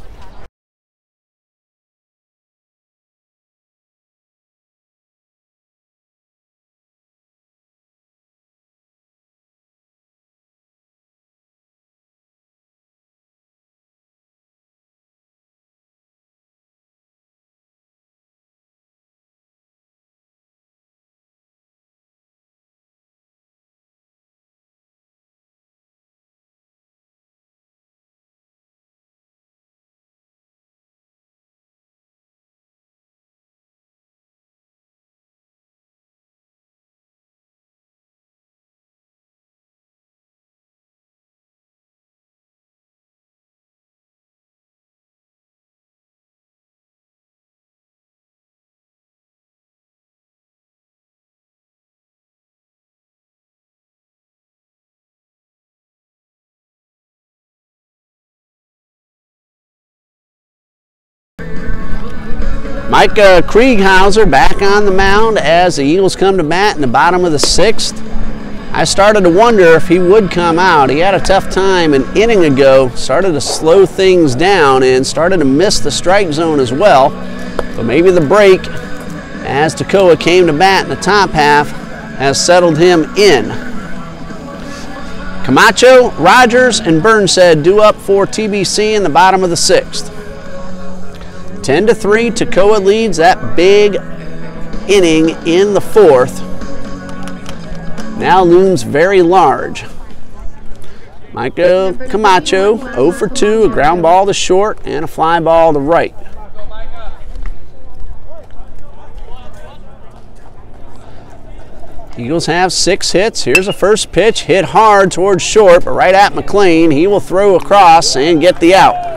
Mike Krieghauser back on the mound as the Eagles come to bat in the bottom of the 6th. I started to wonder if he would come out. He had a tough time an inning ago, started to slow things down and started to miss the strike zone as well. But maybe the break, as Toccoa came to bat in the top half, has settled him in. Camacho, Rogers, and Burnside due up for TBC in the bottom of the 6th. 10-3, Toccoa leads that big inning in the 4th. Now looms very large. Michael Camacho 0 for 2, a ground ball to short and a fly ball to right. Eagles have 6 hits. Here's a first pitch, hit hard towards short, but right at McLean. He will throw across and get the out.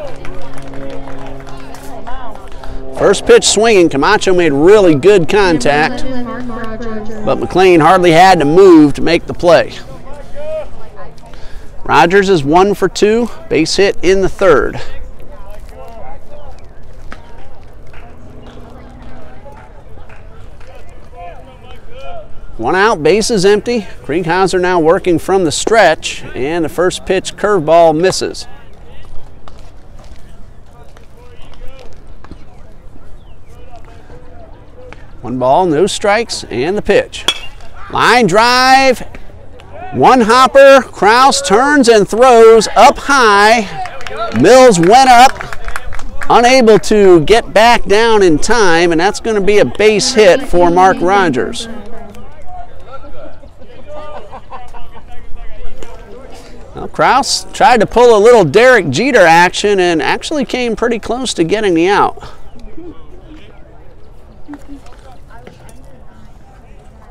First pitch swinging, Camacho made really good contact, but McLean hardly had to move to make the play. Rogers is 1 for 2, base hit in the 3rd. One out, base is empty. Krieghauser now working from the stretch, and the first pitch curveball misses. One ball, no strikes, and the pitch. Line drive, one hopper, Kraus turns and throws up high. Mills went up, unable to get back down in time, and that's going to be a base hit for Mark Rogers. Well, Kraus tried to pull a little Derek Jeter action and actually came pretty close to getting the out.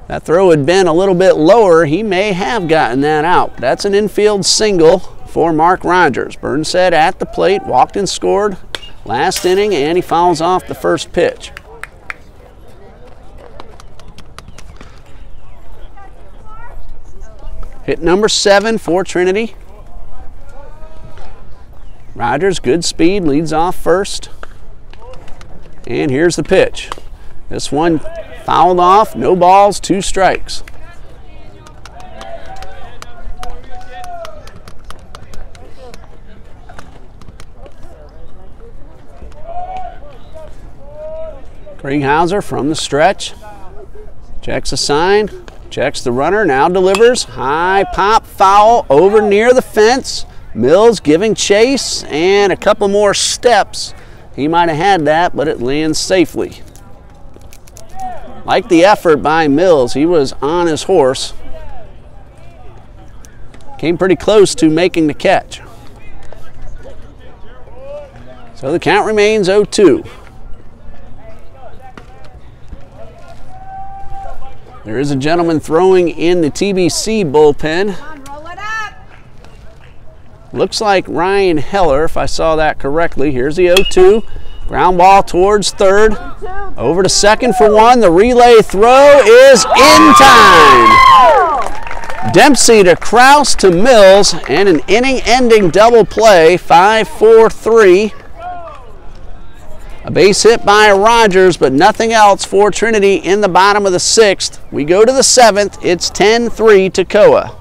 That throw had been a little bit lower. He may have gotten that out. That's an infield single for Mark Rogers. Burnside at the plate, walked and scored last inning, and he fouls off the first pitch. Hit number 7 for Trinity. Rogers, good speed, leads off first. And here's the pitch. This one fouled off, no balls, 2 strikes. Krieghauser from the stretch. Checks a sign, checks the runner, now delivers. High pop foul over near the fence. Mills giving chase, and a couple more steps. He might have had that, but it lands safely. Like the effort by Mills, he was on his horse. Came pretty close to making the catch. So the count remains 0-2. There is a gentleman throwing in the TBC bullpen. Come on, roll it up. Looks like Ryan Heller, if I saw that correctly. Here's the 0-2. Ground ball towards third. Over to second for one. The relay throw is in time. Dempsey to Kraus to Mills, and an inning-ending double play, 5-4-3. A base hit by Rogers, but nothing else for Trinity in the bottom of the 6th. We go to the 7th. It's 10-3 Toccoa.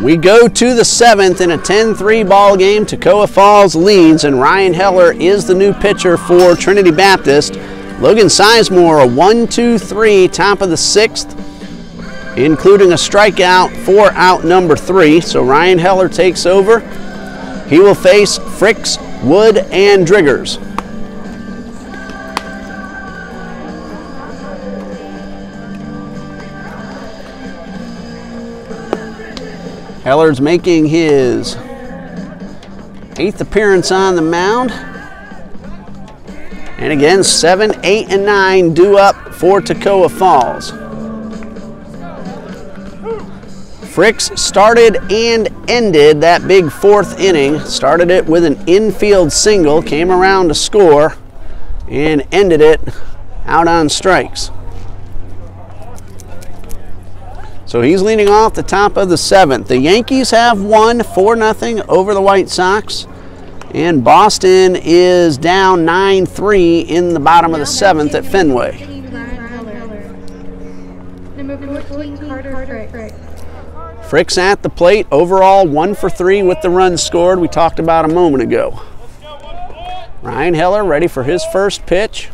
We go to the 7th in a 10-3 ball game. Toccoa Falls leads, and Ryan Heller is the new pitcher for Trinity Baptist. Logan Sizemore, a 1-2-3, top of the 6th, including a strikeout for out number 3. So Ryan Heller takes over. He will face Fricks, Wood, and Driggers. Heller's making his 8th appearance on the mound. And again, 7, 8, and 9 due up for Toccoa Falls. Fricks started and ended that big 4th inning. Started it with an infield single, came around to score, and ended it out on strikes. So he's leading off the top of the 7th. The Yankees have won 4-0 over the White Sox. And Boston is down 9-3 in the bottom of the 7th at Fenway. Number 14, Carter. Fricks at the plate, overall 1 for 3 with the runs scored we talked about a moment ago. Ryan Heller ready for his first pitch.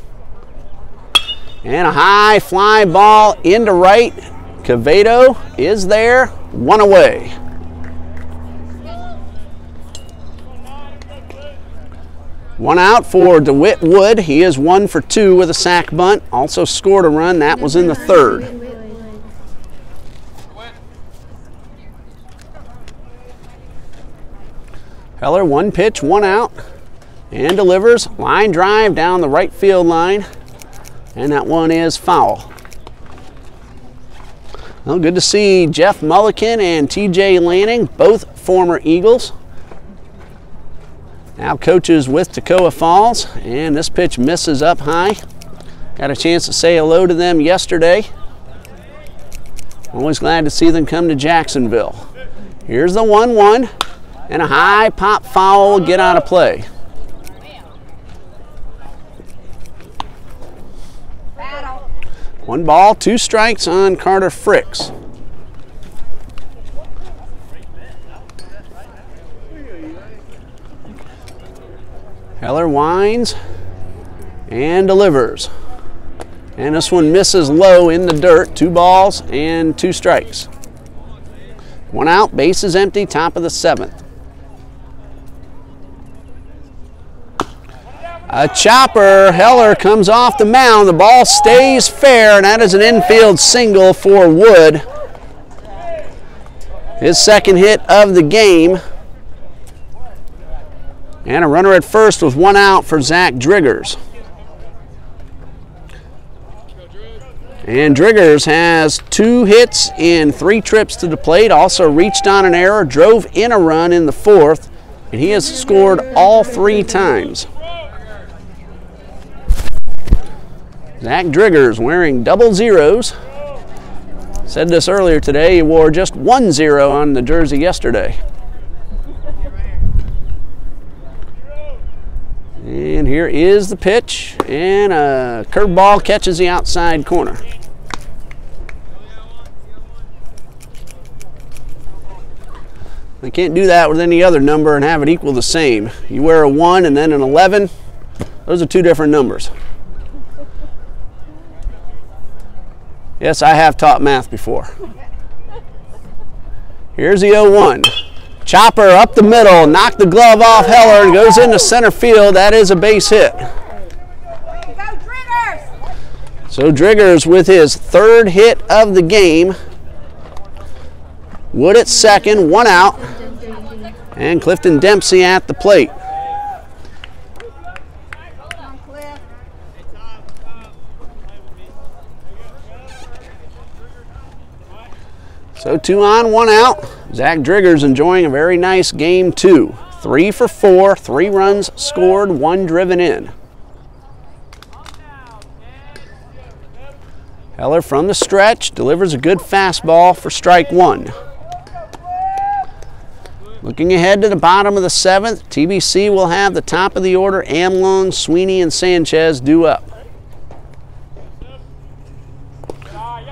And a high fly ball into right. Covino is there, 1 away. One out for DeWitt Wood. He is 1 for 2 with a sac bunt. Also scored a run. That was in the 3rd. Heller, 1 pitch, 1 out, and delivers. Line drive down the right field line, and that one is foul. Well, good to see Jeff Mulliken and TJ Lanning, both former Eagles. Now coaches with Toccoa Falls, and this pitch misses up high. Got a chance to say hello to them yesterday. Always glad to see them come to Jacksonville. Here's the 1-1, and a high pop foul will get out of play. Battle. 1 ball, 2 strikes on Carter Fricks. Heller winds and delivers. And this one misses low in the dirt. 2 balls and 2 strikes. 1 out, bases empty, top of the 7th. A chopper. Heller comes off the mound. The ball stays fair, and that is an infield single for Wood. His 2nd hit of the game. And a runner at first with 1 out for Zach Driggers. And Driggers has 2 hits in 3 trips to the plate. Also reached on an error, drove in a run in the 4th, and he has scored all 3 times. Zach Driggers wearing double zeros. Said this earlier today, he wore just 1 0 on the jersey yesterday. And here is the pitch, and a curveball catches the outside corner. I can't do that with any other number and have it equal the same. You wear a 1 and then an 11, those are 2 different numbers. Yes, I have taught math before. Here's the 0-1. Chopper up the middle, knocked the glove off Heller and goes into center field. That is a base hit. Go Driggers! So Driggers with his 3rd hit of the game. Wood at 2nd, 1 out. And Clifton Dempsey at the plate. So 2 on, 1 out. Zach Driggers enjoying a very nice game 2. 3 for 4, 3 runs scored, 1 driven in. Heller from the stretch delivers a good fastball for strike 1. Looking ahead to the bottom of the 7th, TBC will have the top of the order. Amlon, Sweeney, and Sanchez due up.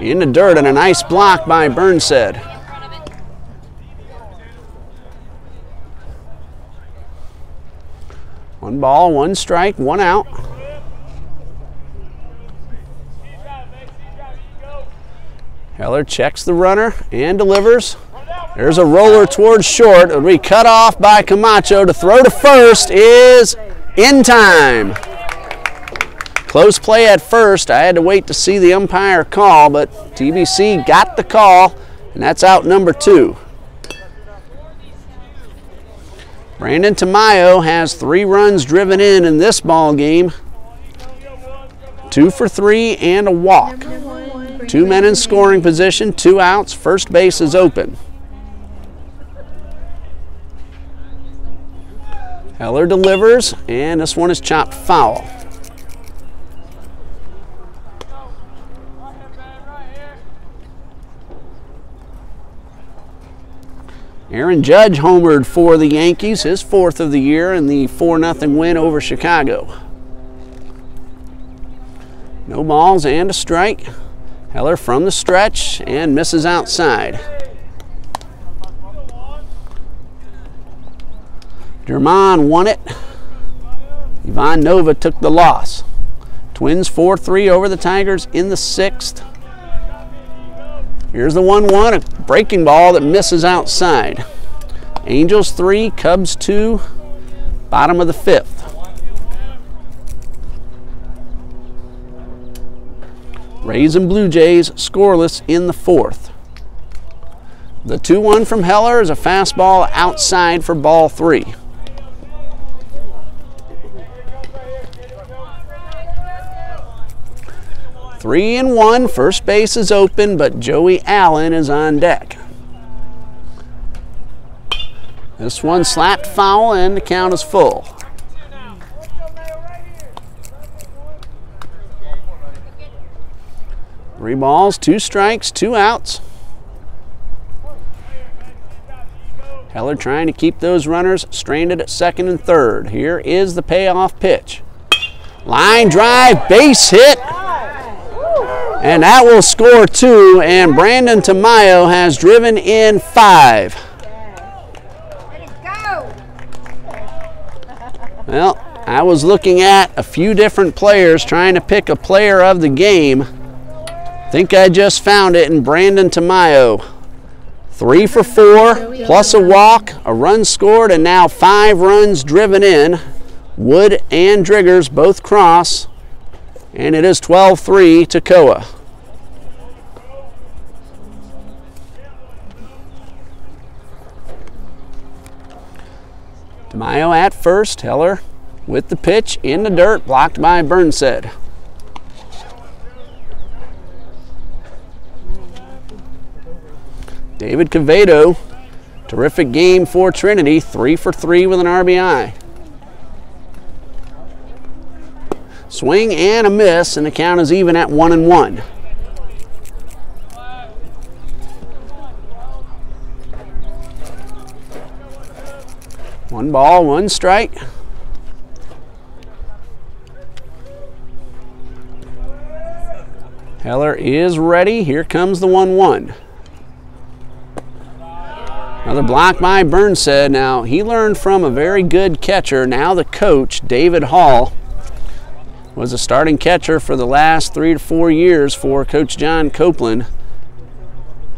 In the dirt, and a nice block by Burnside. 1 ball, 1 strike, 1 out. Heller checks the runner and delivers. There's a roller towards short. It'll be cut off by Camacho. To throw to first is in time. Close play at first. I had to wait to see the umpire call, but TBC got the call, and that's out number 2. Brandon Tamayo has 3 runs driven in this ball game. 2 for 3 and a walk. 2 men in scoring position, 2 outs, first base is open. Heller delivers, and this one is chopped foul. Aaron Judge homered for the Yankees, his 4th of the year in the 4-0 win over Chicago. No balls and a strike. Heller from the stretch and misses outside. German won it. Ivan Nova took the loss. Twins 4-3 over the Tigers in the 6th. Here's the 1-1, a breaking ball that misses outside. Angels 3, Cubs 2, bottom of the 5th. Rays and Blue Jays scoreless in the 4th. The 2-1 from Heller is a fastball outside for ball 3. Three and 1, first base is open, but Joey Allen is on deck. This one slapped foul and the count is full. Three balls, 2 strikes, 2 outs. Heller trying to keep those runners stranded at 2nd and 3rd. Here is the payoff pitch. Line drive, base hit. And that will score 2, and Brandon Tamayo has driven in 5. Well, I was looking at a few different players trying to pick a player of the game. Think I just found it in Brandon Tamayo. 3 for 4, plus a walk, a run scored, and now 5 runs driven in. Wood and Driggers both cross, and it is 12-3 Toccoa. Tamayo at first, Heller with the pitch in the dirt, blocked by Burnside. David Covino, terrific game for Trinity, 3 for 3 with an RBI. Swing and a miss, and the count is even at 1-1. One ball, 1 strike. Heller is ready. Here comes the 1-1. Another block by Burnside. Now, he learned from a very good catcher. Now the coach, David Hall, was a starting catcher for the last 3 to 4 years for Coach John Copeland.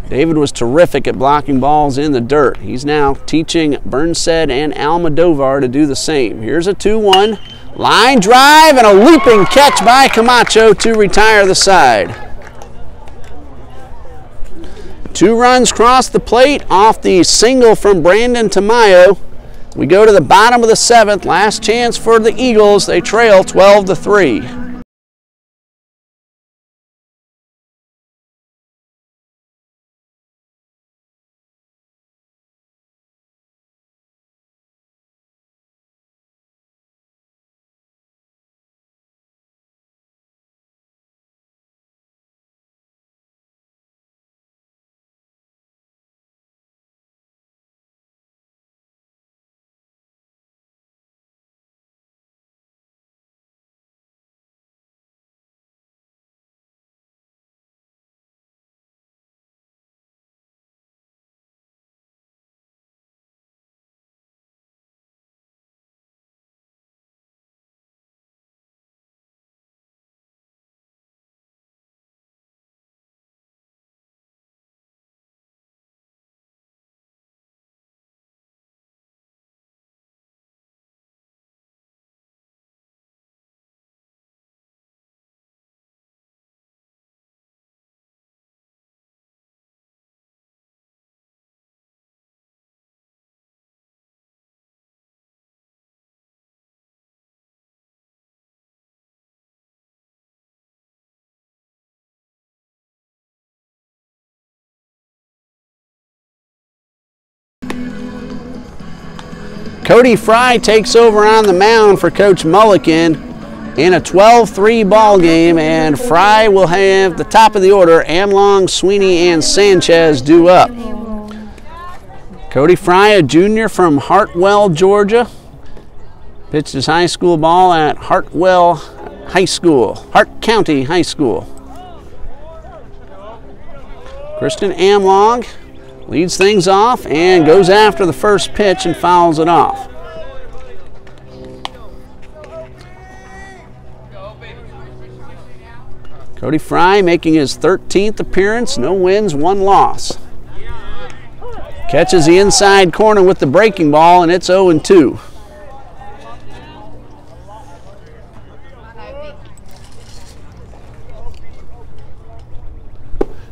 David was terrific at blocking balls in the dirt. He's now teaching Burnside and Almodovar to do the same. Here's a 2-1. Line drive and a leaping catch by Camacho to retire the side. 2 runs cross the plate off the single from Brandon Tamayo. We go to the bottom of the 7th. Last chance for the Eagles. They trail 12-3. Cody Fry takes over on the mound for Coach Mulliken in a 12-3 ball game, and Fry will have the top of the order. Amlong, Sweeney, and Sanchez due up. Cody Fry, a junior from Hartwell, Georgia, pitched his high school ball at Hartwell High School, Hart County High School. Kristen Amlong leads things off and goes after the first pitch and fouls it off. Cody Fry making his 13th appearance, no wins, 1 loss. Catches the inside corner with the breaking ball, and it's 0-2.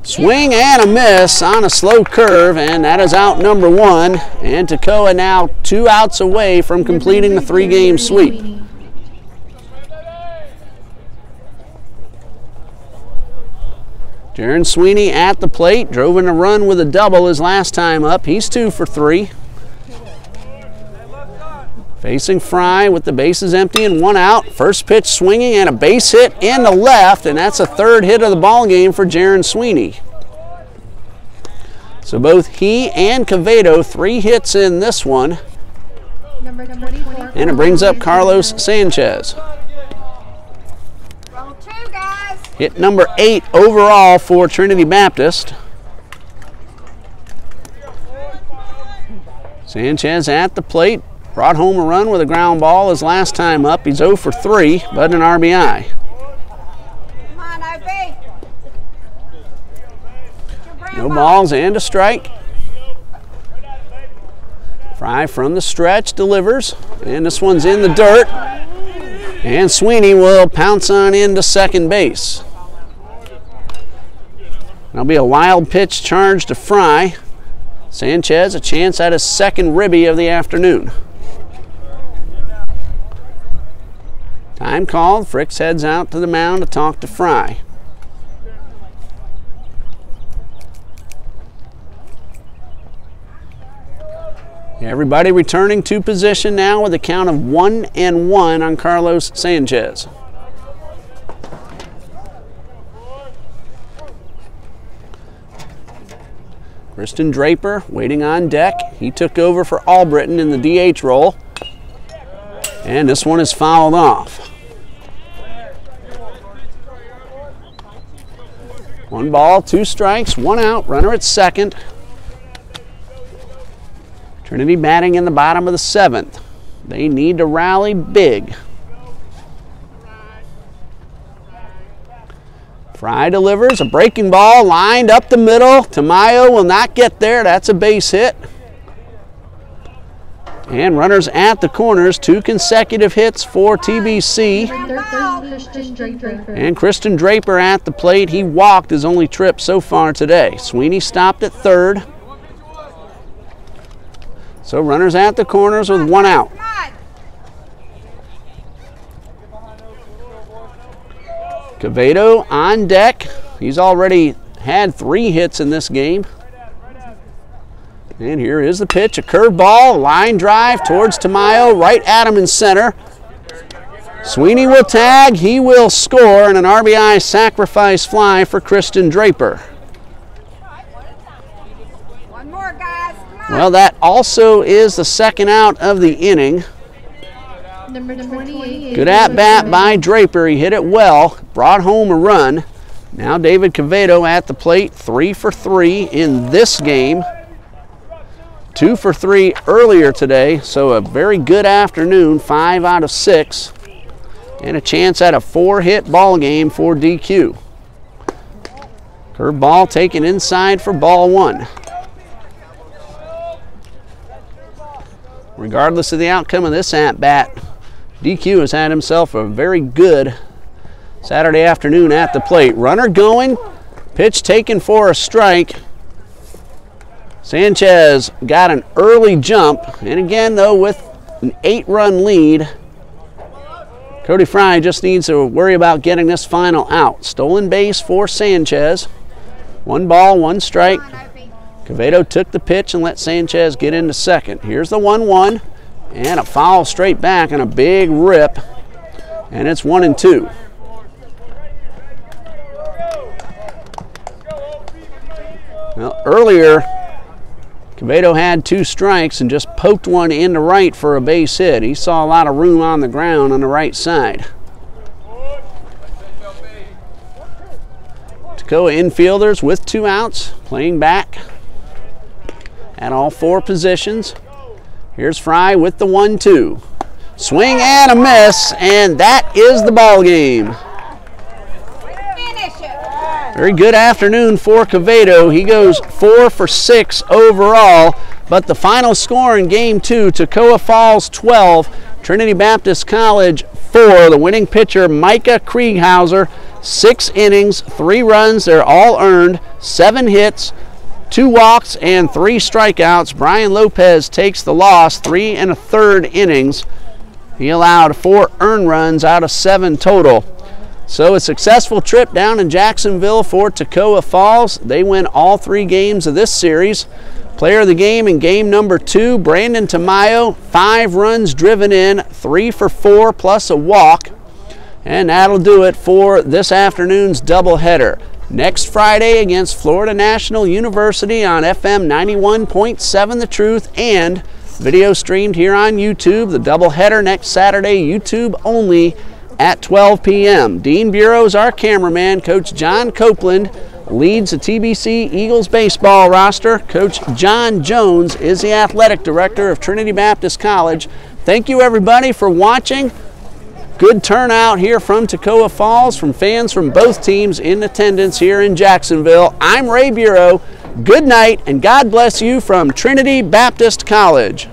Swing and a miss on a slow curve, and that is out number 1. And Toccoa now 2 outs away from completing the 3-game sweep. Jaron Sweeney at the plate, drove in a run with a double his last time up. He's 2 for 3. Facing Fry with the bases empty and 1 out. First pitch swinging and a base hit in the left, and that's a 3rd hit of the ball game for Jaron Sweeney. So both he and Covino 3 hits in this one. And it brings up Carlos Sanchez. Roll 2, guys. Hit number 8 overall for Trinity Baptist. Sanchez at the plate. Brought home a run with a ground ball his last time up. He's 0 for 3, but an RBI. Come on, OB. No balls and a strike. Fry from the stretch delivers, and this one's in the dirt. And Sweeney will pounce on into second base. That'll be a wild pitch charge to Fry. Sanchez a chance at his 2nd ribby of the afternoon. Time called. Fricks heads out to the mound to talk to Fry. Everybody returning to position now with a count of 1-1 on Carlos Sanchez. Kristen Draper waiting on deck. He took over for Albritton in the DH role. And this one is fouled off. 1 ball, 2 strikes, 1 out, runner at second. Trinity batting in the bottom of the 7th. They need to rally big. Fry delivers a breaking ball lined up the middle. Tamayo will not get there. That's a base hit. And runners at the corners, 2 consecutive hits for TBC. And Kristen Draper at the plate. He walked his only trip so far today. Sweeney stopped at 3rd. So runners at the corners with 1 out. Covino on deck. He's already had 3 hits in this game. And here is the pitch, a curveball, line drive towards Tamayo, right at him in center. Sweeney will tag, he will score, and an RBI sacrifice fly for Kristen Draper. 1 more, guys. Come on. Well, that also is the 2nd out of the inning. Number 28. Good at bat by Draper. He hit it well, brought home a run. Now David Covino at the plate, 3 for 3 in this game. 2 for 3 earlier today, so a very good afternoon, 5 out of 6. And a chance at a 4-hit ball game for DQ. Curveball taken inside for ball 1. Regardless of the outcome of this at-bat, DQ has had himself a very good Saturday afternoon at the plate. Runner going, pitch taken for a strike. Sanchez got an early jump, and again, though, with an 8-run lead, Cody Fry just needs to worry about getting this final out. Stolen base for Sanchez. 1 ball, 1 strike. Covino took the pitch and let Sanchez get into second. Here's the 1-1. And a foul straight back and a big rip. And it's 1-2. Well, earlier, Covino had 2 strikes and just poked one into right for a base hit. He saw a lot of room on the ground on the right side. Toccoa infielders with 2 outs, playing back at all 4 positions. Here's Fry with the 1-2. Swing and a miss, and that is the ball game. Very good afternoon for Covino. He goes 4 for 6 overall, but the final score in Game 2, Toccoa Falls 12, Trinity Baptist College 4. The winning pitcher, Micah Krieghauser, 6 innings, 3 runs, they're all earned, 7 hits, 2 walks, and 3 strikeouts. Brian Lopes takes the loss, 3 1/3 innings. He allowed 4 earned runs out of 7 total. So a successful trip down in Jacksonville for Toccoa Falls. They win all 3 games of this series. Player of the game in game number 2, Brandon Tamayo, 5 runs driven in, 3 for 4 plus a walk. And that'll do it for this afternoon's doubleheader. Next Friday against Florida National University on FM 91.7 The Truth and video streamed here on YouTube. The doubleheader next Saturday, YouTube only at 12 p.m. Dean Bureau's our cameraman. Coach John Copeland leads the TBC Eagles baseball roster. Coach John Jones is the athletic director of Trinity Baptist College. Thank you everybody for watching. Good turnout here from Toccoa Falls, from fans from both teams in attendance here in Jacksonville. I'm Ray Bureau. Good night and God bless you from Trinity Baptist College.